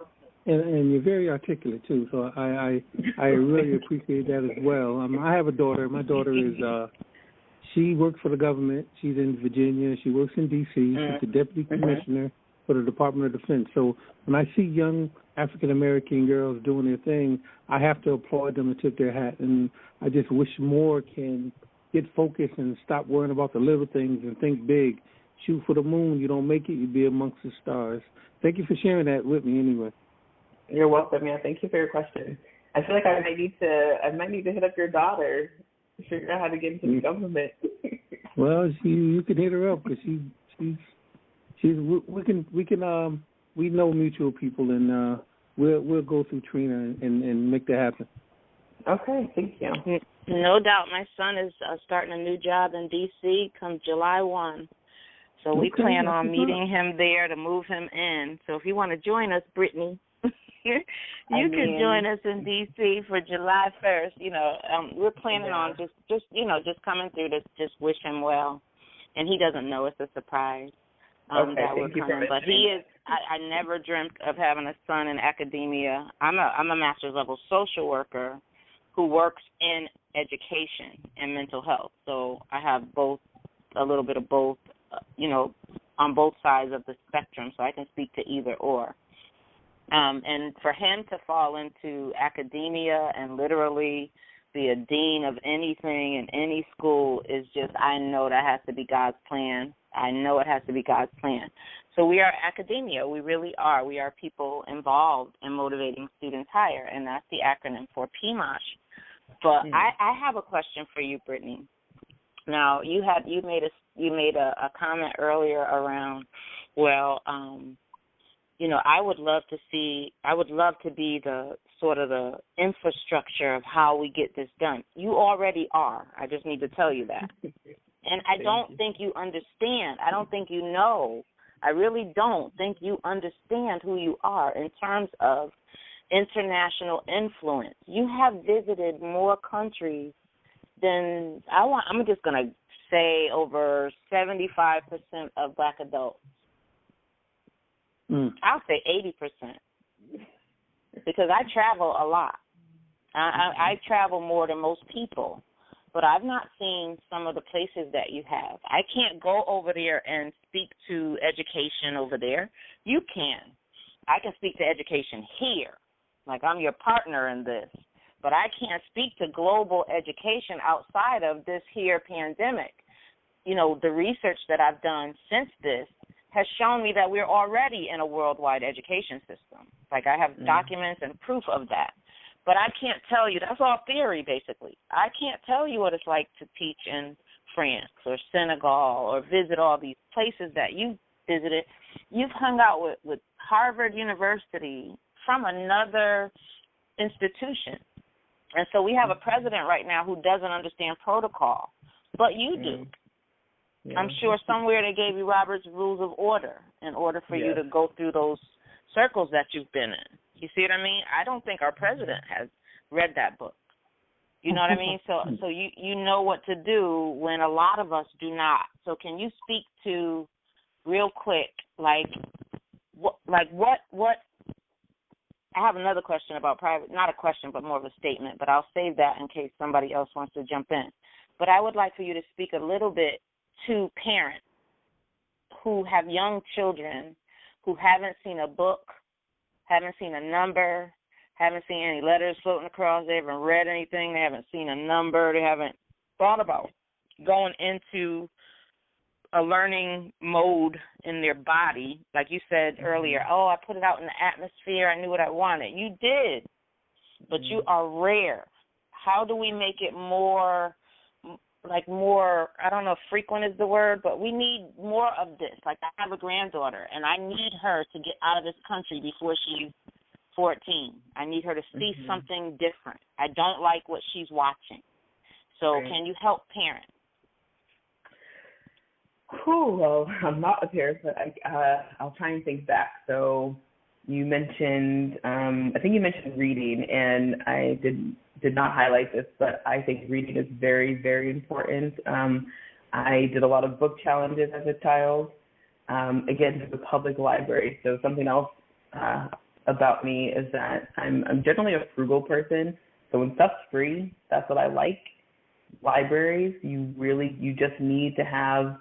And you're very articulate too, so I really appreciate that as well. I have a daughter. My daughter is she works for the government. She's in Virginia. She works in D.C. She's the deputy commissioner for the Department of Defense. So when I see young African American girls doing their thing, I have to applaud them and tip their hat. And I just wish more can get focused and stop worrying about the little things and think big. Shoot for the moon. You don't make it, you be amongst the stars. Thank you for sharing that with me anyway. You're welcome. Yeah, thank you for your question. I feel like I might need to hit up your daughter to figure out how to get into the government. Well, you can hit her up because we know mutual people, and we'll go through Trina and make that happen. Okay, thank you. No doubt, my son is starting a new job in D.C. come July 1. So we plan on meeting him there to move him in. So if you want to join us, Brittany, you can join us in D.C. for July 1st. We're planning on just coming through to just wish him well. And he doesn't know it's a surprise that we're coming. But he is, I never dreamt of having a son in academia. I'm a master's level social worker who works in education and mental health. So I have a little bit of both, on both sides of the spectrum, so I can speak to either or. And for him to fall into academia and literally be a dean of anything in any school is just, I know that has to be God's plan. I know it has to be God's plan. So we are academia. We really are. We are people involved in motivating students higher, and that's the acronym for PMOSH. But I have a question for you, Brittany. Now, you made a comment earlier around, I would love to be the sort of the infrastructure of how we get this done. You already are. I just need to tell you that. And I don't think you understand. I don't think you know. I really don't think you understand who you are in terms of international influence. You have visited more countries than I'm just going to say over 75% of Black adults. I'll say 80% because I travel a lot. I travel more than most people, but I've not seen some of the places that you have. I can't go over there and speak to education over there. You can. I can speak to education here, like I'm your partner in this, but I can't speak to global education outside of this here pandemic. The research that I've done since this has shown me that we're already in a worldwide education system. Like I have documents and proof of that. But I can't tell you, that's all theory basically. I can't tell you what it's like to teach in France or Senegal or visit all these places that you visited. You've hung out with Harvard University from another institution. And so we have a president right now who doesn't understand protocol, but you do. I'm sure somewhere they gave you Robert's Rules of Order in order for you to go through those circles that you've been in. You see what I mean? I don't think our president has read that book. You know what I mean? So you know what to do when a lot of us do not. So can you speak to, real quick, what I have another question about private, not a question, but more of a statement, but I'll save that in case somebody else wants to jump in. But I would like for you to speak a little bit to parents who have young children who haven't seen a book, haven't seen a number, haven't seen any letters floating across, they haven't read anything, they haven't seen a number, they haven't thought about going into a learning mode in their body. Like you said earlier, I put it out in the atmosphere, I knew what I wanted. You did, but you are rare. How do we make it more, I don't know if frequent is the word, but we need more of this. Like, I have a granddaughter, and I need her to get out of this country before she's 14. I need her to see something different. I don't like what she's watching. So can you help parents? Well, I'm not a parent, but I'll try and think back. So you mentioned, I think you mentioned reading, and I did not highlight this, but I think reading is very, very important. I did a lot of book challenges as a child, again, to the public library. So something else about me is that I'm generally a frugal person. So when stuff's free, that's what I like. Libraries, you just need to have,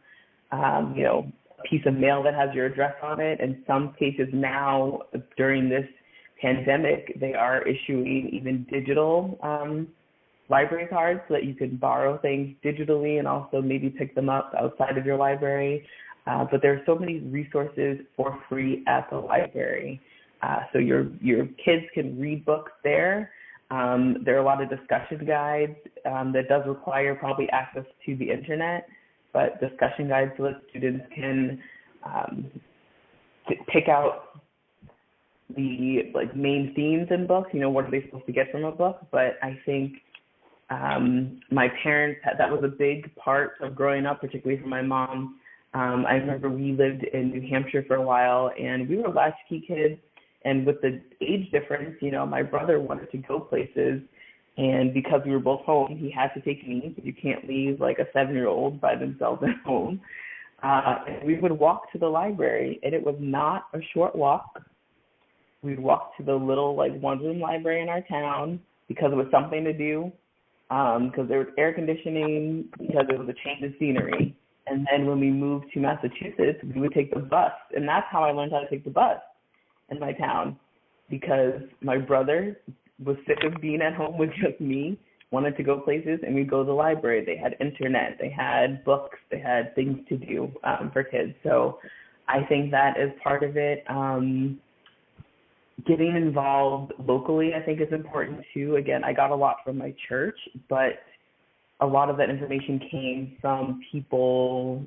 a piece of mail that has your address on it. In some cases now, during this pandemic, they are issuing even digital library cards so that you can borrow things digitally and also maybe pick them up outside of your library. But there are so many resources for free at the library. So your kids can read books there. There are a lot of discussion guides that does require probably access to the internet, but discussion guides so that students can pick out the main themes in books. What are they supposed to get from a book? But I think my parents that was a big part of growing up, particularly for my mom. I remember we lived in New Hampshire for a while, and we were latchkey kids. And with the age difference, my brother wanted to go places, and because we were both home, he had to take me, because you can't leave a 7-year-old by themselves at home. And we would walk to the library, and it was not a short walk. We'd walk to the little one-room library in our town because it was something to do, because there was air conditioning, because it was a change of scenery. And then when we moved to Massachusetts, we would take the bus, and that's how I learned how to take the bus in my town, because my brother was sick of being at home with just me, wanted to go places, and we'd go to the library. They had internet, they had books, they had things to do for kids. So I think that is part of it. Getting involved locally, I think, is important too. Again, I got a lot from my church, but a lot of that information came from people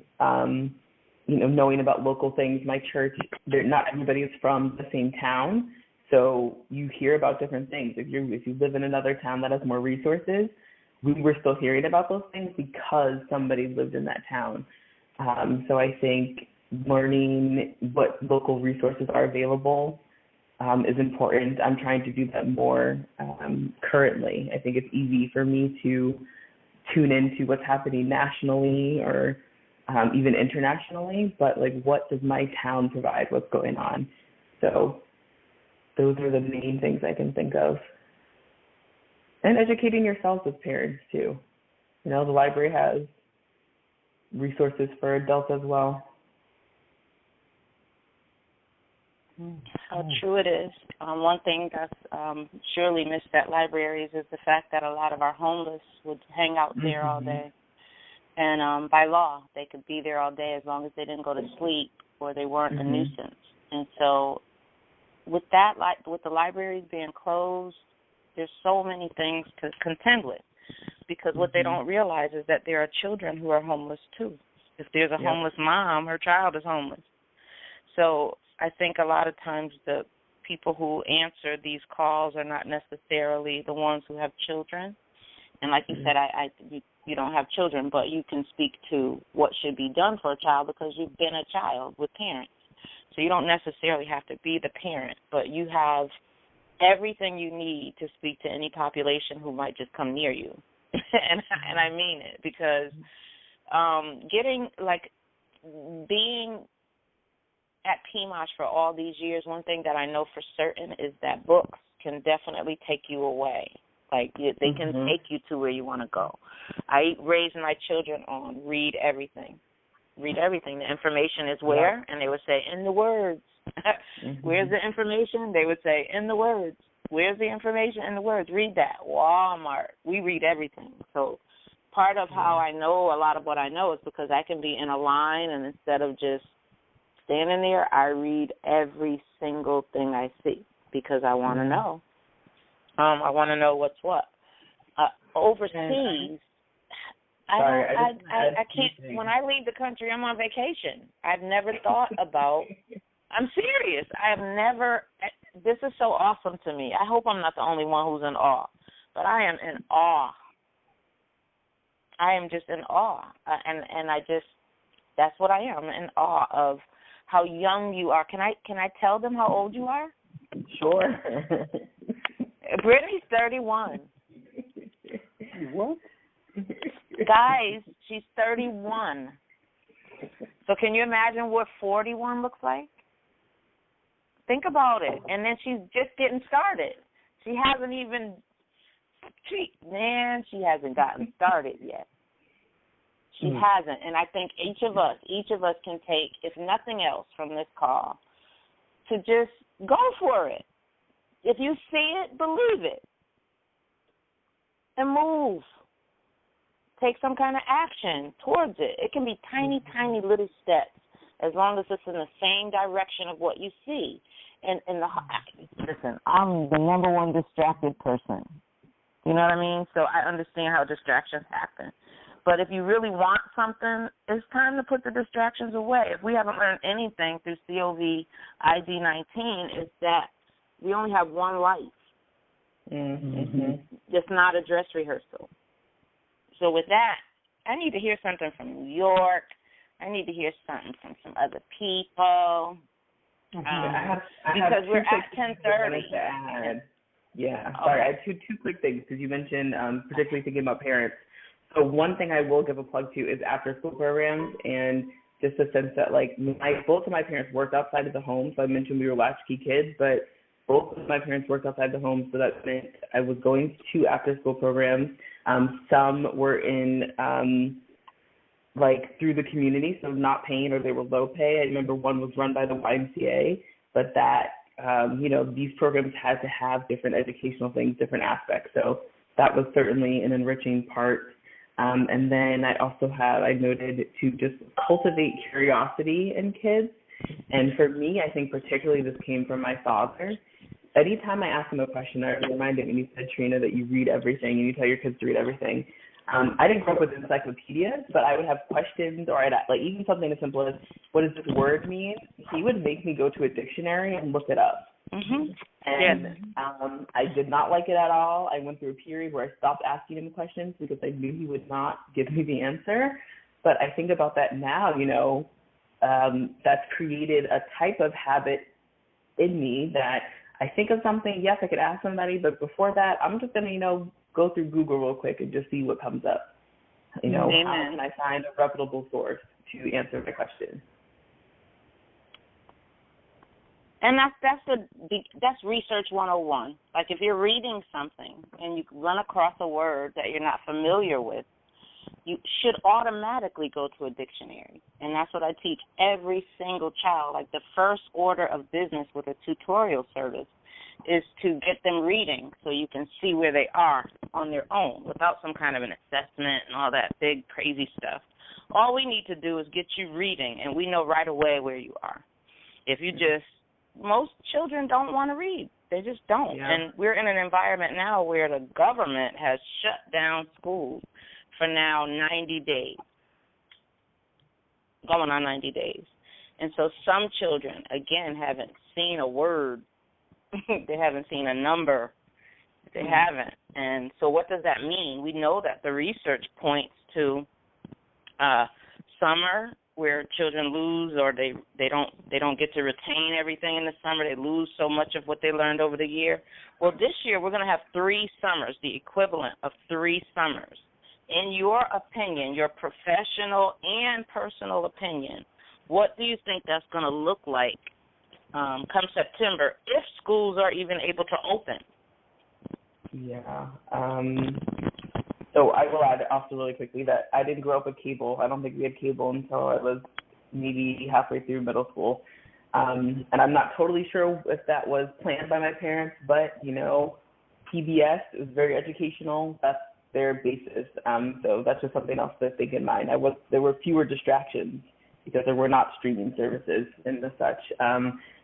knowing about local things. My church, not everybody is from the same town, so you hear about different things. If you live in another town that has more resources, we were still hearing about those things because somebody lived in that town. So I think learning what local resources are available is important. I'm trying to do that more currently. I think it's easy for me to tune into what's happening nationally or even internationally, but what does my town provide? What's going on? So those are the main things I can think of. And educating yourselves as parents too. The library has resources for adults as well. How true it is. One thing that's surely missed at libraries is the fact that a lot of our homeless would hang out there all day. And by law, they could be there all day as long as they didn't go to sleep or they weren't a nuisance. And so with the libraries being closed, there's so many things to contend with, because what they don't realize is that there are children who are homeless too. If there's a homeless mom, her child is homeless. So I think a lot of times the people who answer these calls are not necessarily the ones who have children. And like you said, you don't have children, but you can speak to what should be done for a child because you've been a child with parents. So you don't necessarily have to be the parent, but you have everything you need to speak to any population who might just come near you. and I mean it, because being at PMOSH for all these years, one thing that I know for certain is that books can definitely take you away. Like, they can take you to where you want to go. I raised my children on read everything. Read everything. The information is where? And they would say, in the words. Where's the information? They would say, in the words. Where's the information? In the words. Read that. Walmart. We read everything. So part of how I know a lot of what I know is because I can be in a line, and instead of just standing there, I read every single thing I see because I want to know. I want to know what's what. Overseas, I can't. When I leave the country, I'm on vacation. I've never thought about. I'm serious. I have never. This is so awesome to me. I hope I'm not the only one who's in awe, but I am in awe. I am just in awe, and I just. That's what I am, in awe of how young you are. Can I tell them how old you are? Sure. Brittany's 31. What? Guys, she's 31. So can you imagine what 41 looks like? Think about it. And then she's just getting started. She hasn't gotten started yet. She hasn't. And I think each of us can take, if nothing else from this call, to just go for it. If you see it, believe it. And move. Take some kind of action towards it. It can be tiny, tiny little steps, as long as it's in the same direction of what you see. And listen, I'm the number one distracted person. You know what I mean? So I understand how distractions happen. But if you really want something, it's time to put the distractions away. If we haven't learned anything through COVID-19, it's that we only have one life. It's not a dress rehearsal. So with that, I need to hear something from New York. I need to hear something from some other people. Because we're at 10:30. Yeah. Sorry, I have two quick things, because you mentioned particularly thinking about parents. So one thing I will give a plug to is after-school programs, and just a sense that, like, both of my parents worked outside of the home. So I mentioned we were latchkey kids, but both of my parents worked outside the home, so that meant I was going to after-school programs. Some were in, through the community, so not paying, or they were low pay. I remember one was run by the YMCA, but that, these programs had to have different educational things, different aspects. So that was certainly an enriching part. And then I noted to just cultivate curiosity in kids. And for me, I think particularly this came from my father. Anytime I ask him a question, I reminded him, and you said, Trina, that you read everything and you tell your kids to read everything. I didn't grow up with encyclopedias, but I would have questions, or I'd even something as simple as, what does this word mean? He would make me go to a dictionary and look it up. And I did not like it at all. I went through a period where I stopped asking him questions because I knew he would not give me the answer. But I think about that now, that's created a type of habit in me that I think of something, yes, I could ask somebody, but before that, I'm just going to, go through Google real quick and just see what comes up. How can I find a reputable source to answer my question? And that's research 101. Like, if you're reading something and you run across a word that you're not familiar with, you should automatically go to a dictionary. And that's what I teach every single child. Like, the first order of business with a tutorial service is to get them reading so you can see where they are on their own without some kind of an assessment and all that big, crazy stuff. All we need to do is get you reading, and we know right away where you are. Most children don't want to read. They just don't. Yeah. And we're in an environment now where the government has shut down schools for now 90 days, going on 90 days. And so some children, again, haven't seen a word. They haven't seen a number. They haven't. And so what does that mean? We know that the research points to summer, where children lose, or they don't get to retain everything in the summer. They lose so much of what they learned over the year. Well, this year we're going to have 3 summers, the equivalent of 3 summers. In your opinion, your professional and personal opinion, what do you think that's going to look like come September, if schools are even able to open? Yeah. So I will add also really quickly that I didn't grow up with cable. I don't think we had cable until I was maybe halfway through middle school. And I'm not totally sure if that was planned by my parents, but, you know, PBS is very educational. That's their basis. So that's just something else to think in mind. There were fewer distractions because there were not streaming services and the such.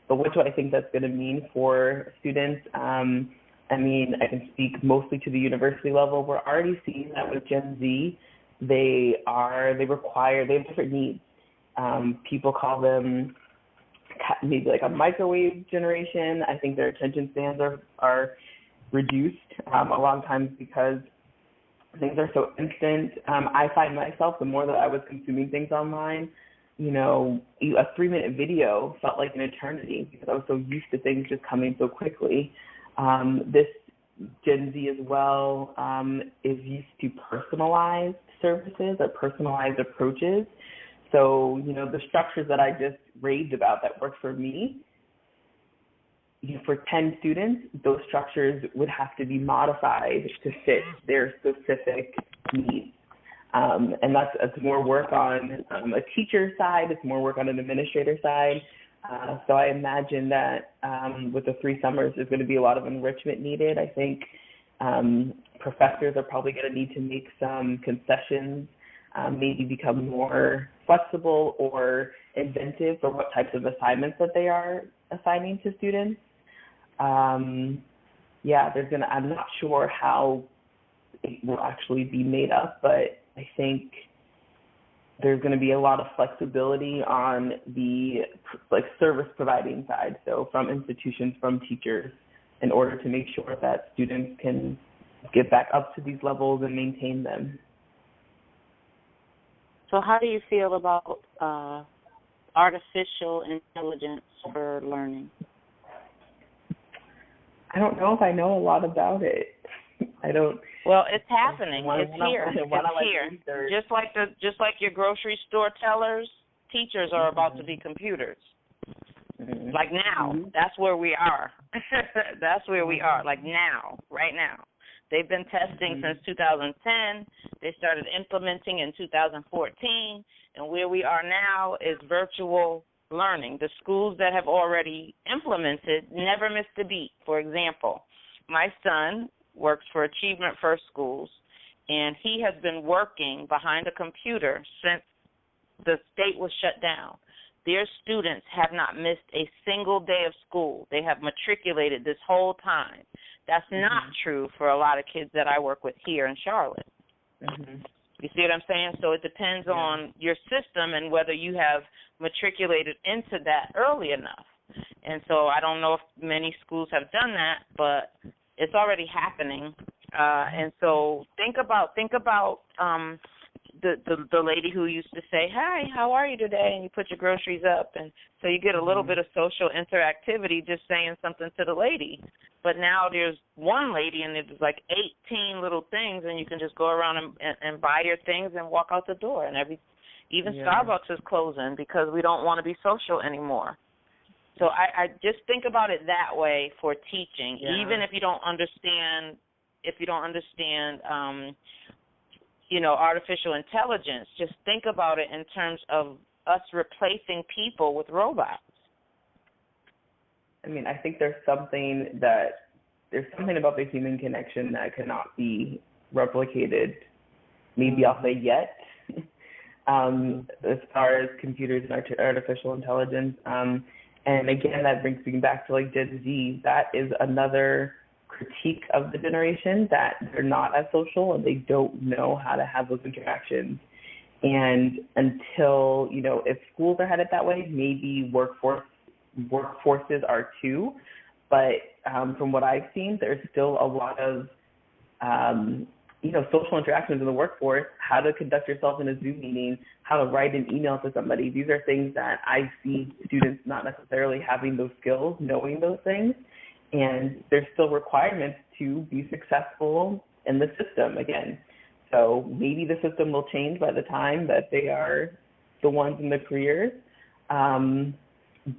But what do I think that's going to mean for students? I mean, I can speak mostly to the university level. We're already seeing that with Gen Z, they have different needs. People call them maybe like a microwave generation. I think their attention spans are reduced a lot of times because things are so instant. I find myself, the more that I was consuming things online, you know, a 3-minute video felt like an eternity because I was so used to things just coming so quickly. This Gen Z as well is used to personalized services or personalized approaches. So, you know, the structures that I just raved about that worked for me, for 10 students, those structures would have to be modified to fit their specific needs. And it's more work on a teacher side, it's more work on an administrator side. So I imagine that with the 3 summers, there's going to be a lot of enrichment needed. I think professors are probably going to need to make some concessions, maybe become more flexible or inventive for what types of assignments that they are assigning to students. I'm not sure how it will actually be made up, but I think there's going to be a lot of flexibility on the service providing side, so from institutions, from teachers, in order to make sure that students can get back up to these levels and maintain them. So how do you feel about artificial intelligence for learning? I don't know if I know a lot about it. I don't. Well, it's happening. It's here. It's here. Just like your grocery store tellers, teachers are about to be computers. Mm-hmm. Like now, that's where we are. That's where we are. Like now, right now. They've been testing since 2010. They started implementing in 2014, and where we are now is virtual learning. The schools that have already implemented never missed a beat. For example, my son works for Achievement First Schools, and he has been working behind a computer since the state was shut down. Their students have not missed a single day of school. They have matriculated this whole time. That's not true for a lot of kids that I work with here in Charlotte. You see what I'm saying? So it depends on your system and whether you have matriculated into that early enough. And so I don't know if many schools have done that, but it's already happening. And so think about the lady who used to say, "Hi, how are you today?" and you put your groceries up, and so you get a little bit of social interactivity just saying something to the lady. But now there's one lady, and there's like 18 little things, and you can just go around and buy your things and walk out the door. And even Starbucks is closing because we don't want to be social anymore. So I just think about it that way for teaching, even if you don't understand. Artificial intelligence, just think about it in terms of us replacing people with robots. I mean, I think there's something about the human connection that cannot be replicated. Maybe I'll say yet, as far as computers and artificial intelligence. And again, that brings me back to like Gen Z. That is another critique of the generation, that they're not as social and they don't know how to have those interactions. And until, if schools are headed that way, maybe workforces are too. But from what I've seen, there's still a lot of social interactions in the workforce, how to conduct yourself in a Zoom meeting, how to write an email to somebody. These are things that I see students not necessarily having those skills, knowing those things, and there's still requirements to be successful in the system again. So maybe the system will change by the time that they are the ones in the careers.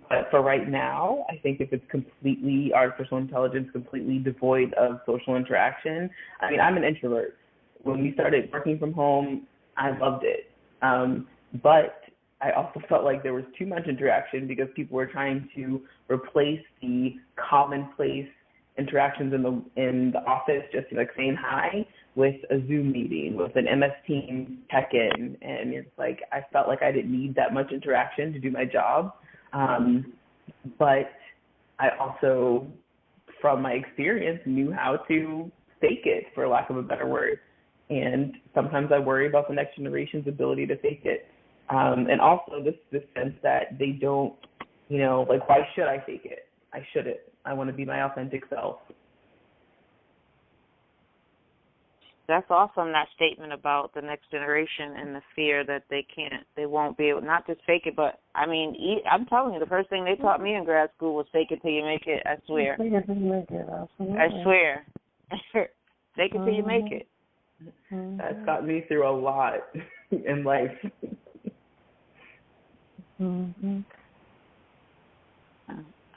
But for right now, I think if it's completely artificial intelligence, completely devoid of social interaction, I mean, I'm an introvert. When we started working from home, I loved it. But I also felt like there was too much interaction because people were trying to replace the commonplace interactions in the office, just like saying hi, with a Zoom meeting, with an MS Teams check-in. And it's like I felt like I didn't need that much interaction to do my job. But I also, from my experience, knew how to fake it, for lack of a better word. And sometimes I worry about the next generation's ability to fake it. And also this sense that they don't, why should I fake it? I shouldn't. I want to be my authentic self. That's awesome, that statement about the next generation and the fear that they won't be able, not just fake it, but, I mean, I'm telling you, the first thing they taught me in grad school was fake it till you make it, I swear. Fake it till you make it, absolutely. I swear. Fake it till you make it. That's got me through a lot in life. Mm-hmm.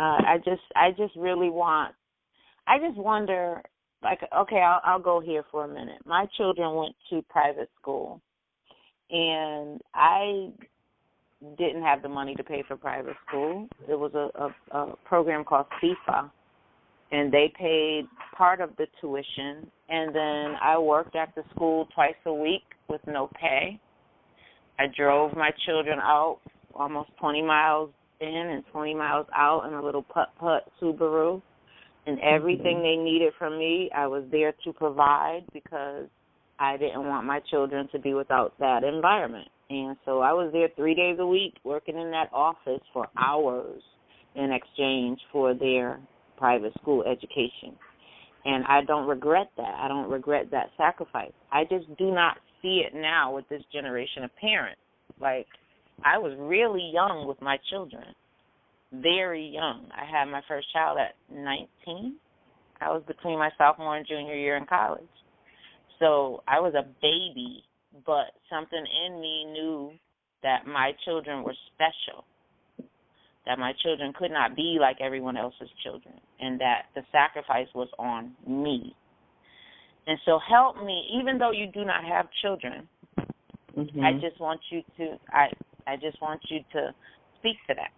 I just wonder, like, okay, I'll go here for a minute. My children went to private school, and I didn't have the money to pay for private school. There was a program called FIFA, and they paid part of the tuition, and then I worked at the school twice a week with no pay. I drove my children out almost 20 miles in and 20 miles out in a little putt-putt Subaru. And everything they needed from me, I was there to provide because I didn't want my children to be without that environment. And so I was there 3 days a week working in that office for hours in exchange for their private school education. And I don't regret that. I don't regret that sacrifice. I just do not see it now with this generation of parents. Like, I was really young with my children. Very young. I had my first child at 19. I was between my sophomore and junior year in college. So I was a baby, but something in me knew that my children were special, that my children could not be like everyone else's children, and that the sacrifice was on me. And so help me, even though you do not have children, I just want you to I just want you to speak to that.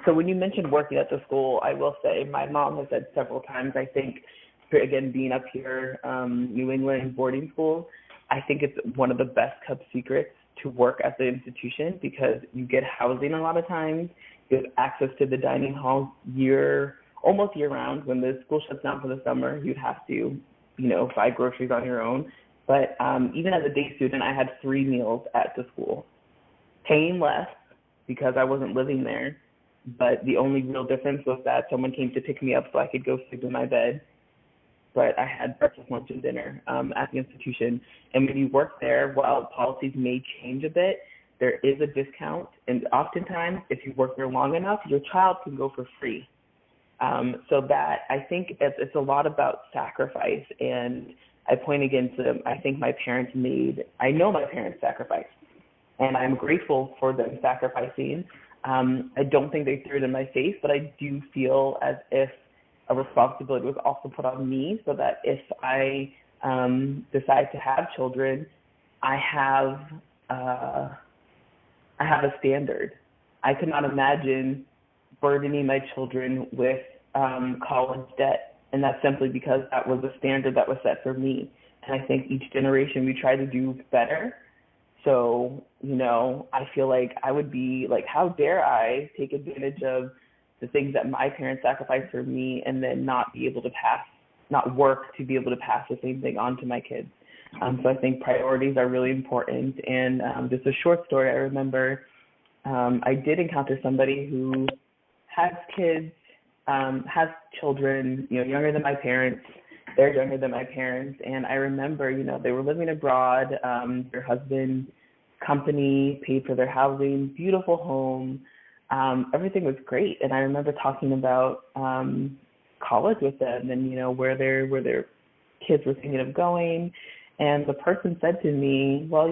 So when you mentioned working at the school, I will say my mom has said several times, I think, again, being up here, New England boarding school, I think it's one of the best kept secrets to work at the institution because you get housing a lot of times. You have access to the dining hall almost year round. When the school shuts down for the summer, you'd have to, buy groceries on your own. But even as a day student, I had 3 meals at the school, paying less because I wasn't living there. But the only real difference was that someone came to pick me up so I could go sleep in my bed. But I had breakfast, lunch, and dinner at the institution. And when you work there, while policies may change a bit, there is a discount. And oftentimes, if you work there long enough, your child can go for free. So that I think it's a lot about sacrifice. And I point again to, I think I know my parents sacrificed. And I'm grateful for them sacrificing. I don't think they threw it in my face, but I do feel as if a responsibility was also put on me so that if I decide to have children, I have a standard. I could not imagine burdening my children with college debt, and that's simply because that was the standard that was set for me. And I think each generation we try to do better. So, I feel like I would be like, how dare I take advantage of the things that my parents sacrificed for me and then not work to be able to pass the same thing on to my kids. So I think priorities are really important. And just a short story, I remember I did encounter somebody who has kids has children, younger than my parents. They're younger than my parents. And I remember, they were living abroad. Their husband's company paid for their housing, beautiful home. Everything was great. And I remember talking about college with them and, where their kids were thinking of going. And the person said to me, well,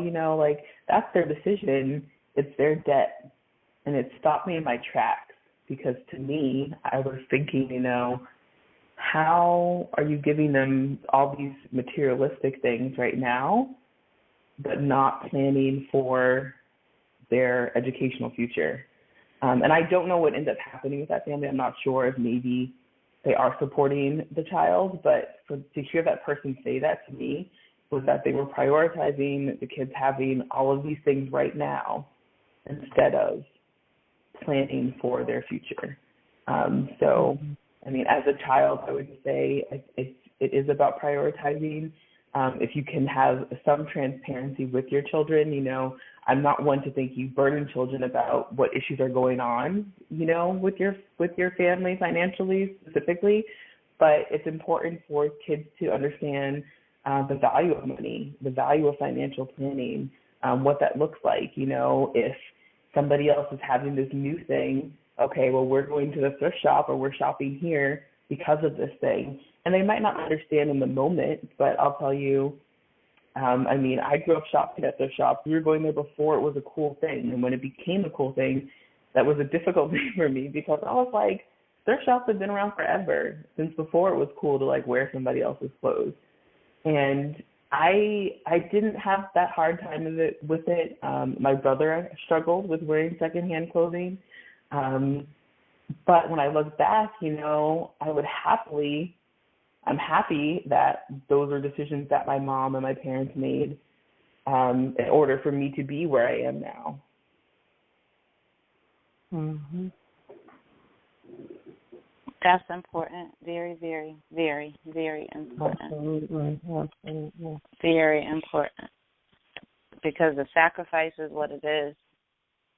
that's their decision. It's their debt. And it stopped me in my tracks because to me, I was thinking, how are you giving them all these materialistic things right now, but not planning for their educational future? And I don't know what ends up happening with that family. I'm not sure if maybe they are supporting the child, but to hear that person say that to me was that they were prioritizing the kids having all of these things right now instead of planning for their future. So, I mean, as a child, I would say it is about prioritizing. If you can have some transparency with your children, I'm not one to think you burden children about what issues are going on, with your family financially specifically, but it's important for kids to understand the value of money, the value of financial planning, what that looks like. If somebody else is having this new thing, okay, well, we're going to the thrift shop or we're shopping here because of this thing. And they might not understand in the moment, but I'll tell you, I grew up shopping at thrift shops. We were going there before it was a cool thing. And when it became a cool thing, that was a difficult thing for me because I was like, thrift shops have been around forever, since before it was cool to wear somebody else's clothes. And I didn't have that hard time with it. My brother struggled with wearing secondhand clothing. But when I look back, I'm happy that those are decisions that my mom and my parents made in order for me to be where I am now. Mm-hmm. That's important. Very, very, very, very important. Absolutely. Very important. Because the sacrifice is what it is.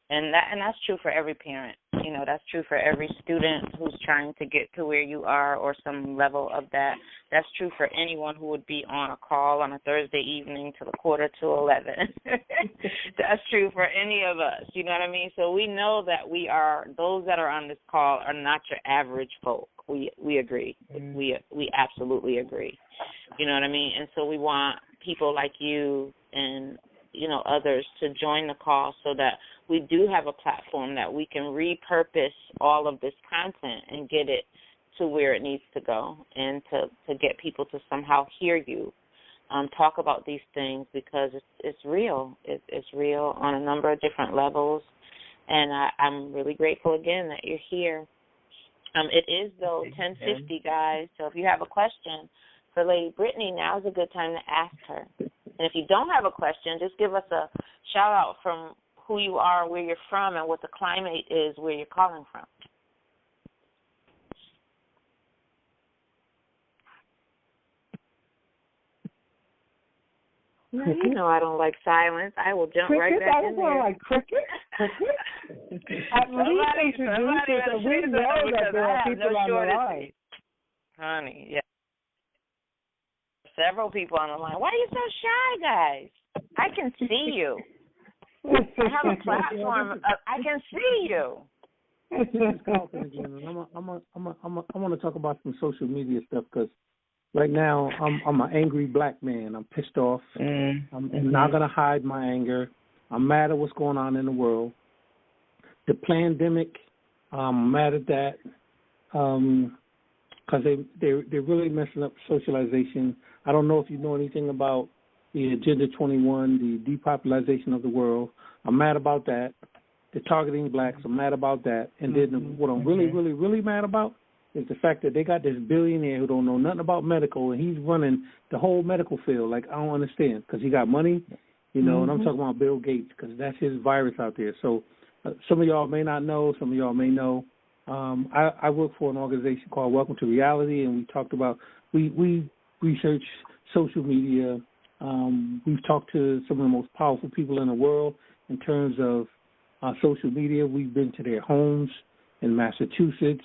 And that's true for every parent. That's true for every student who's trying to get to where you are or some level of that. That's true for anyone who would be on a call on a Thursday evening till 11:15. That's true for any of us. You know what I mean? So we know that those that are on this call are not your average folk. We agree. We absolutely agree. You know what I mean? And so we want people like you and others to join the call so that we do have a platform that we can repurpose all of this content and get it to where it needs to go and to get people to somehow hear you talk about these things because it's real. It's real on a number of different levels. And I'm really grateful again that you're here. It is, though, 10:50, guys. So if you have a question for Lady Brittany, now's a good time to ask her. And if you don't have a question, just give us a shout-out from who you are, where you're from, and what the climate is where you're calling from. Yeah, you know I don't like silence. I will jump right back in there. I don't like cricket. At least introduce it so we know that there are people on the line. Honey, yeah. Several people on the line. Why are you so shy, guys? I can see you. I have a platform. I can see you. This is Carlton again. I want to talk about some social media stuff because right now I'm an angry black man. I'm pissed off. I'm not going to hide my anger. I'm mad at what's going on in the world. The pandemic, I'm mad at that because they're really messing up socialization. I don't know if you know anything about the Agenda 21, the depopulation of the world. I'm mad about that. They're targeting blacks. I'm mad about that. And then what I'm really, really, really mad about is the fact that they got this billionaire who don't know nothing about medical, and he's running the whole medical field. Like, I don't understand because he got money, and I'm talking about Bill Gates because that's his virus out there. So some of y'all may not know. Some of y'all may know. I work for an organization called Welcome to Reality, and we talked about, we research social media. We've talked to some of the most powerful people in the world in terms of social media. We've been to their homes in Massachusetts,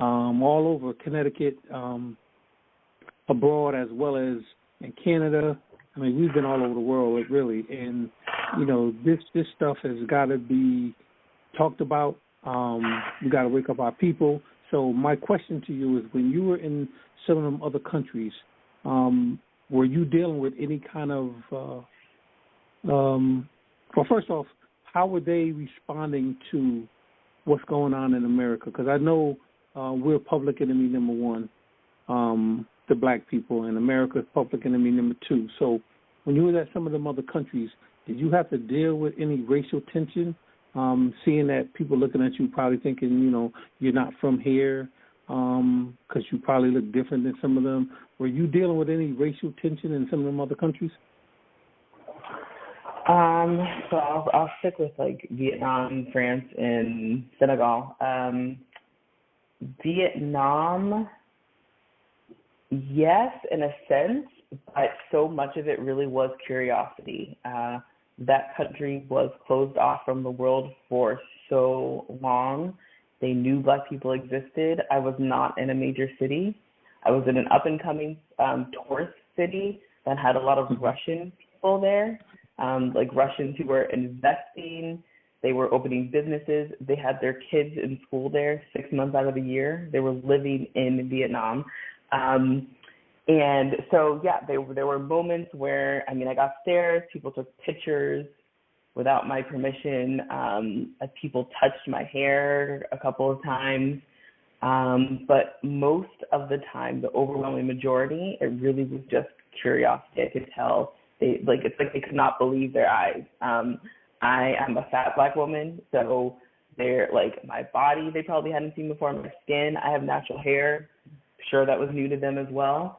all over Connecticut, abroad as well as in Canada. I mean, we've been all over the world, really, and this stuff has got to be talked about. We got to wake up our people. So my question to you is, when you were in some of them other countries, were you dealing with any kind of well, first off, how were they responding to what's going on in America? Because I know we're public enemy number one, the black people, and America's public enemy number two. So when you were at some of them other countries, did you have to deal with any racial tension, seeing that people looking at you probably thinking, you're not from here because you probably look different than some of them? Were you dealing with any racial tension in some of them other countries? So I'll stick with like Vietnam, France, and Senegal. Vietnam, yes, in a sense, but so much of it really was curiosity. That country was closed off from the world for so long. They knew Black people existed. I was not in a major city. I was in an up-and-coming tourist city that had a lot of Russian people there, like Russians who were investing. They were opening businesses. They had their kids in school there 6 months out of the year. They were living in Vietnam. And so, yeah, there were moments where, I got stares. People took pictures without my permission. People touched my hair a couple of times. But most of the time, the overwhelming majority, it really was just curiosity. I could tell. It's like they could not believe their eyes. I am a fat Black woman, so they're like my body they probably hadn't seen before. My skin, I have natural hair. Sure, that was new to them as well.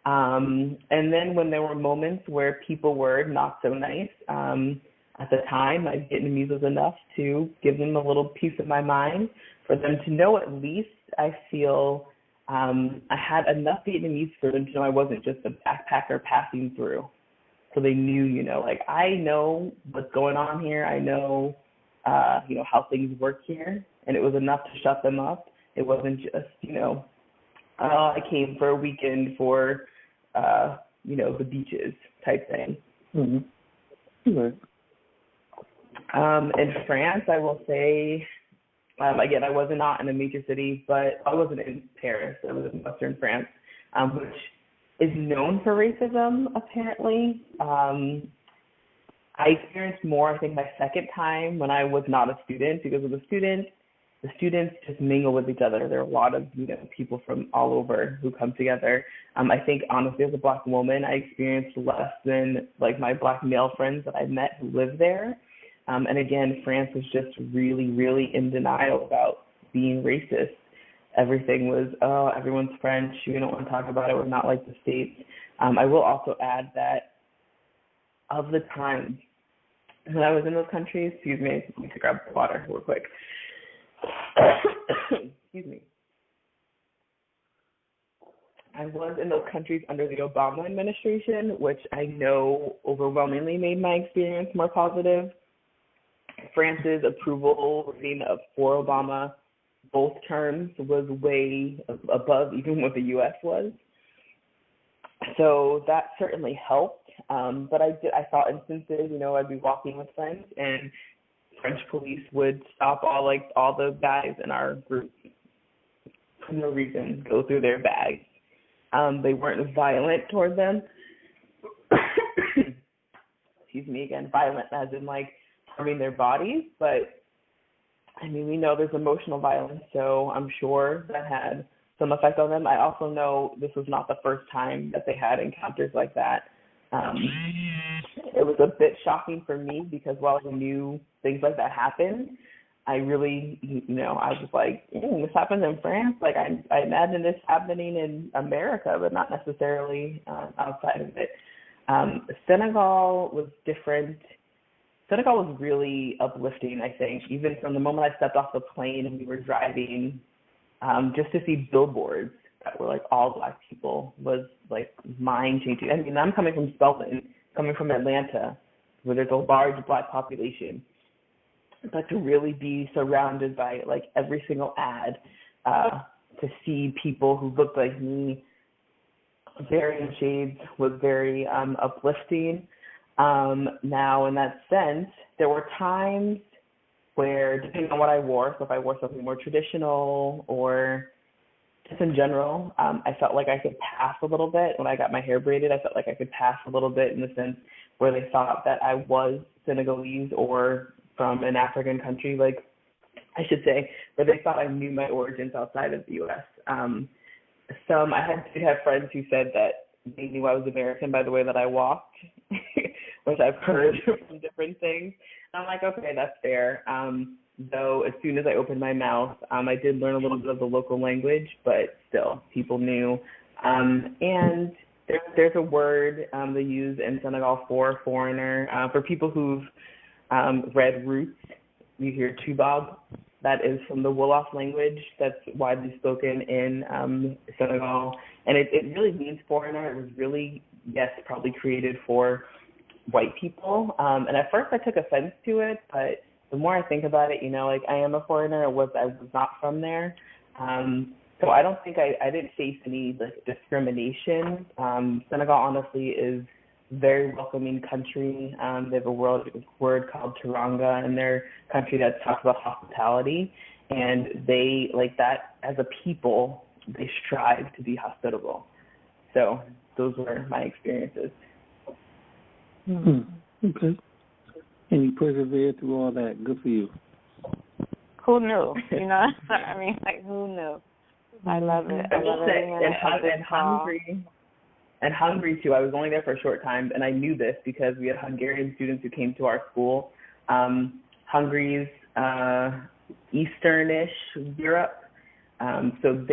And then when there were moments where people were not so nice, at the time, my Vietnamese was enough to give them a little piece of my mind, for them to know at least I feel I had enough Vietnamese for them to know I wasn't just a backpacker passing through. So they knew, I know what's going on here. I know, how things work here. And it was enough to shut them up. It wasn't just, I came for a weekend for, the beaches type thing. Mm-hmm. Right. In France, I will say, again, I was not in a major city, but I wasn't in Paris. I was in Western France, which is known for racism, apparently. I experienced more, I think, my second time when I was not a student, because of the students just mingle with each other. There are a lot of, people from all over who come together. I think, honestly, as a Black woman, I experienced less than, like, my Black male friends that I met who live there. And again, France was just really, really in denial about being racist. Everything was, everyone's French. We don't want to talk about it. We're not like the States. I will also add that of the time when I was in those countries, excuse me, I need to grab water real quick. Excuse me. I was in those countries under the Obama administration, which I know overwhelmingly made my experience more positive. France's approval rating for Obama, both terms, was way above even what the U.S. was. So that certainly helped. But I saw instances, I'd be walking with friends and French police would stop all the guys in our group for no reason, go through their bags. They weren't violent toward them. Excuse me again, violent as in harming their bodies, but we know there's emotional violence, so I'm sure that had some effect on them. I also know this was not the first time that they had encounters like that. It was a bit shocking for me because while I knew things like that happened, I really, I was like, this happens in France. I imagine this happening in America, but not necessarily outside of it. Senegal was different. Senegal was really uplifting, I think. Even from the moment I stepped off the plane and we were driving, just to see billboards that were all Black people was mind-changing. I'm coming from Spelman, coming from Atlanta, where there's a large Black population. But to really be surrounded by every single ad to see people who looked like me, varying shades, was very uplifting. Now, in that sense, there were times where, depending on what I wore, so if I wore something more traditional or just in general, I felt like I could pass a little bit. When I got my hair braided, I felt like I could pass a little bit in the sense where they thought that I was Senegalese or from an African country, like I should say, where they thought I knew my origins outside of the U.S. I did have friends who said that they knew I was American by the way that I walked, which I've heard from different things. And I'm like, okay, that's fair. Though as soon as I opened my mouth, I did learn a little bit of the local language, but still, people knew. And there's a word they use in Senegal for foreigner. For people who've read Roots, you hear Tubab. That is from the Wolof language that's widely spoken in Senegal. And it really means foreigner. It was really, yes, probably created for white people. And at first I took offense to it, but the more I think about it, like I am a foreigner. I was not from there. So I don't think I didn't face any like discrimination. Senegal honestly is a very welcoming country. They have a word called Teranga in their country that talks about hospitality, and they, like that as a people, they strive to be hospitable. So those were my experiences. Okay. And you persevered through all that. Good for you. Who knew? I mean, like, who knew? I love it. I love it. And hungry too. I was only there for a short time, and I knew this because we had Hungarian students who came to our school. Hungary's Easternish Europe, so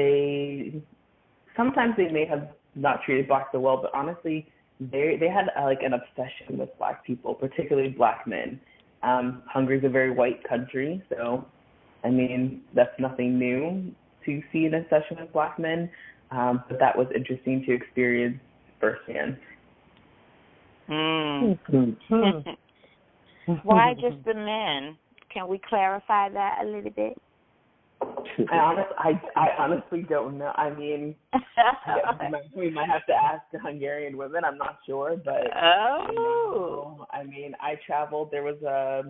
sometimes they may have not treated blacks so well, but honestly, they had like an obsession with black people, particularly black men. Hungary's a very white country, so I mean that's nothing new to see an obsession with black men, but that was interesting to experience firsthand. Why just the men? Can we clarify that a little bit? I honestly don't know. I mean, we might have to ask the Hungarian women. I'm not sure, but I mean, I traveled. There was a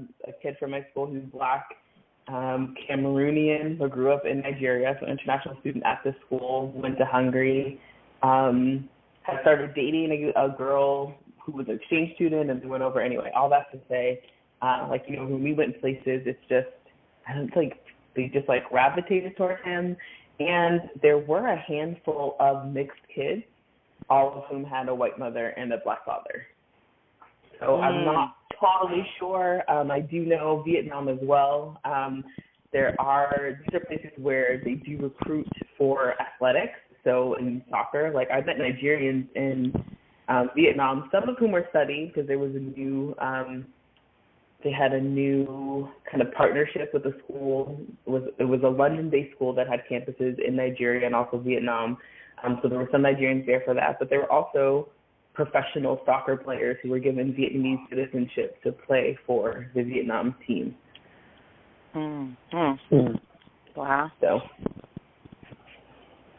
kid from my school who's black, Cameroonian, who grew up in Nigeria, so international student at this school, went to Hungary, had started dating a girl who was an exchange student, and we went over anyway. All that to say, when we went places, it's just, I don't think they just like gravitated toward him. And there were a handful of mixed kids, all of whom had a white mother and a black father. So I'm not totally sure. I do know Vietnam as well. These are places where they do recruit for athletics. So in soccer, like I met Nigerians in Vietnam, some of whom were studying because there was they had a new kind of partnership with the school. It was a London-based school that had campuses in Nigeria and also Vietnam. So there were some Nigerians there for that, but there were also professional soccer players who were given Vietnamese citizenship to play for the Vietnam team. Wow. So.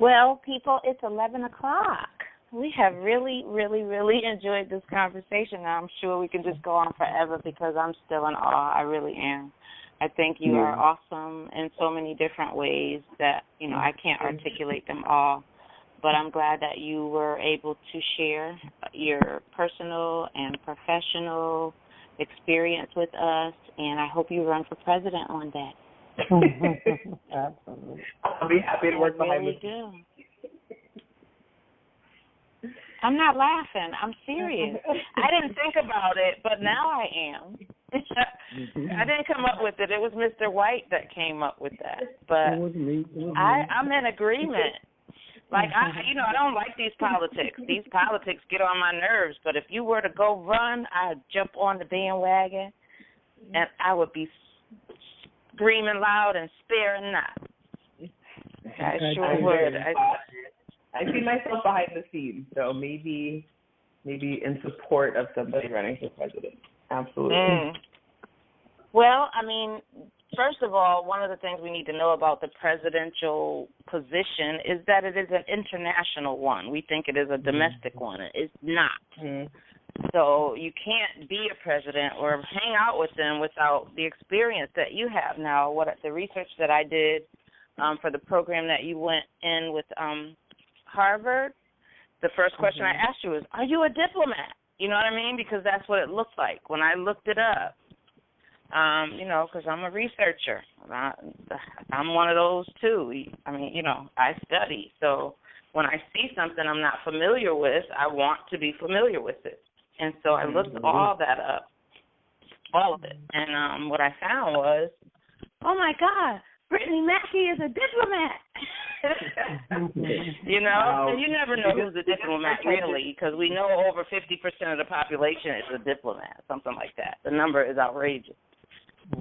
Well, people, it's 11 o'clock. We have really, really, really enjoyed this conversation. I'm sure we can just go on forever because I'm still in awe. I really am. I think you are awesome in so many different ways that, I can't articulate them all. But I'm glad that you were able to share your personal and professional experience with us, and I hope you run for president one day. Absolutely. I'll be happy to work behind the scenes. I'm not laughing. I'm serious. I didn't think about it, but now I am. I didn't come up with it. It was Mr. White that came up with that. But it wasn't me. I'm in agreement. Like, I don't like these politics. These politics get on my nerves. But if you were to go run, I'd jump on the bandwagon, and I would be screaming loud and sparing not. I sure would. I see myself behind the scenes, so maybe in support of somebody running for president. Absolutely. Well, I mean, first of all, one of the things we need to know about the presidential position is that it is an international one. We think it is a domestic one. It's not. So you can't be a president or hang out with them without the experience that you have. Now, the research that I did for the program that you went in with Harvard, the first question I asked you was, are you a diplomat? You know what I mean? Because that's what it looked like when I looked it up. Because I'm a researcher. I'm one of those, too. I mean, I study. So when I see something I'm not familiar with, I want to be familiar with it. And so I looked all that up, all of it. And what I found was, oh, my God, Brittany Mackey is a diplomat. Wow. And you never know who's a diplomat, really, because we know over 50% of the population is a diplomat, something like that. The number is outrageous.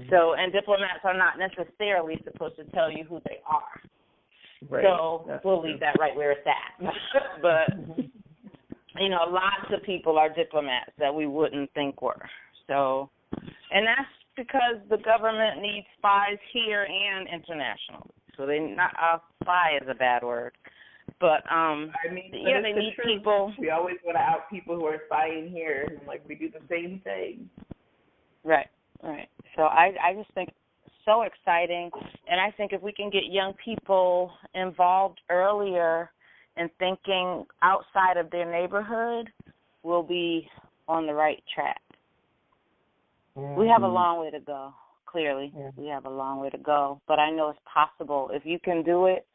So, and diplomats are not necessarily supposed to tell you who they are. Right. So we'll leave that right where it's at. But, lots of people are diplomats that we wouldn't think were. So, and that's because the government needs spies here and internationally. So they spy is a bad word. But, they need people. We always want to out people who are spying here. Like, we do the same thing. Right. So I just think it's so exciting. And I think if we can get young people involved earlier and thinking outside of their neighborhood, we'll be on the right track. Mm-hmm. We have a long way to go, clearly. Yeah. We have a long way to go. But I know it's possible. If you can do it,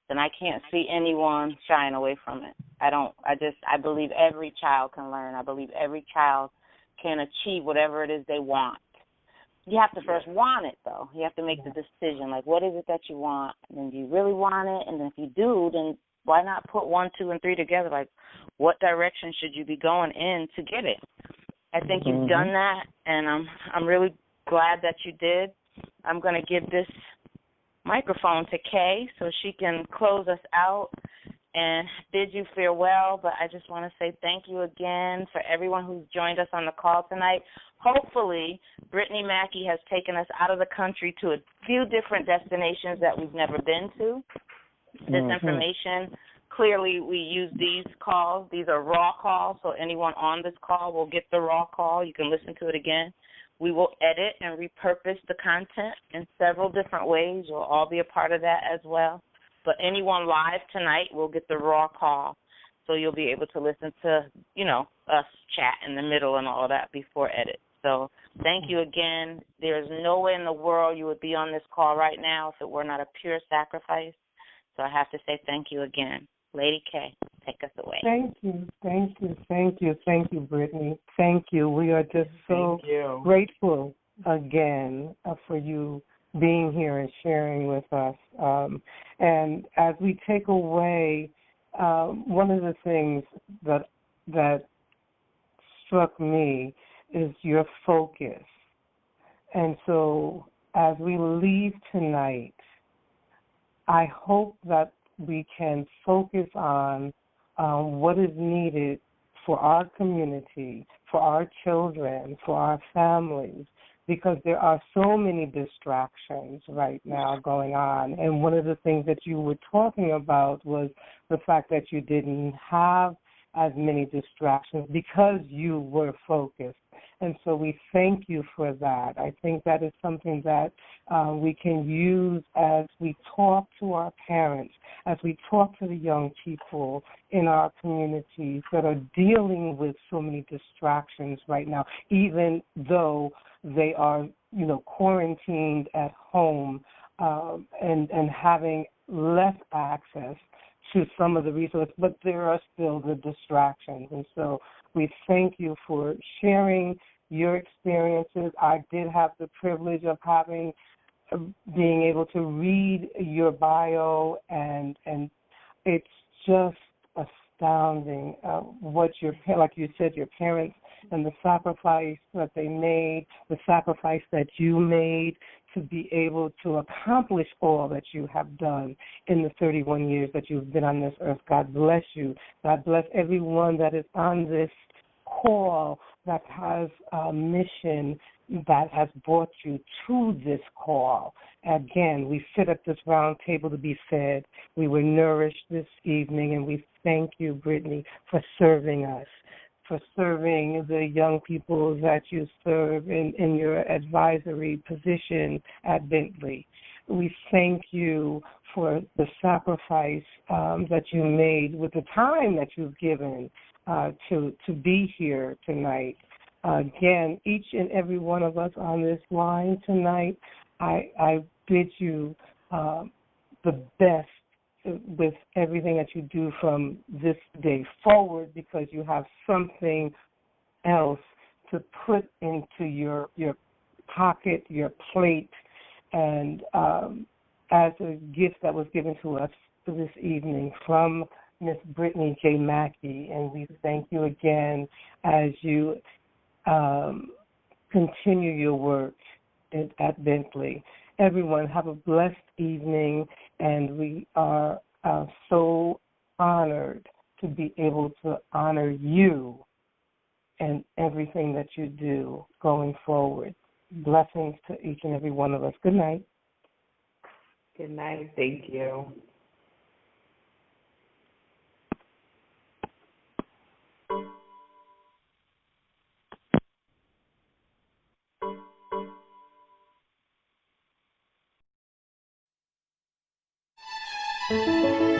then I can't see anyone shying away from it. I believe every child can learn. I believe every child can achieve whatever it is they want. You have to first want it, though. You have to make the decision, like, what is it that you want? And then do you really want it? And then if you do, then why not put 1, 2, and 3 together? Like, what direction should you be going in to get it? I think you've done that, and I'm really glad that you did. I'm going to give this microphone to Kay so she can close us out and bid you farewell. But I just want to say thank you again for everyone who's joined us on the call tonight. Hopefully, Brittany Mackey has taken us out of the country to a few different destinations that we've never been to. This information, clearly we use these calls. These are raw calls, so anyone on this call will get the raw call. You can listen to it again. We will edit and repurpose the content in several different ways. You'll all be a part of that as well. But anyone live tonight will get the raw call, so you'll be able to listen to, us chat in the middle and all of that before edit. So thank you again. There's no way in the world you would be on this call right now if it were not a pure sacrifice. So I have to say thank you again. Lady K, take us away. Thank you, Brittany. Thank you. We are just so grateful again for you being here and sharing with us. And as we take away, one of the things that struck me is your focus. And so as we leave tonight, I hope that we can focus on what is needed for our community, for our children, for our families, because there are so many distractions right now going on. And one of the things that you were talking about was the fact that you didn't have as many distractions because you were focused. And so we thank you for that. I think that is something that we can use as we talk to our parents, as we talk to the young people in our communities that are dealing with so many distractions right now, even though they are, quarantined at home and having less access to some of the resources, but there are still the distractions. And so we thank you for sharing your experiences. I did have the privilege of being able to read your bio, and it's just astounding what like you said, your parents and the sacrifice that they made, the sacrifice that you made to be able to accomplish all that you have done in the 31 years that you've been on this earth. God bless you. God bless everyone that is on this call that has a mission that has brought you to this call. Again, we sit at this round table to be fed. We were nourished this evening, and we thank you, Brittany, for serving us, for serving the young people that you serve in your advisory position at Bentley. We thank you for the sacrifice that you made with the time that you've given to be here tonight. Again, each and every one of us on this line tonight, I bid you the best with everything that you do from this day forward, because you have something else to put into your pocket, your plate, and as a gift that was given to us this evening from Miss Brittany Jay Mackey. And we thank you again as you continue your work at Bentley. Everyone, have a blessed evening, and we are so honored to be able to honor you and everything that you do going forward. Blessings to each and every one of us. Good night. Good night. Thank you. Thank you.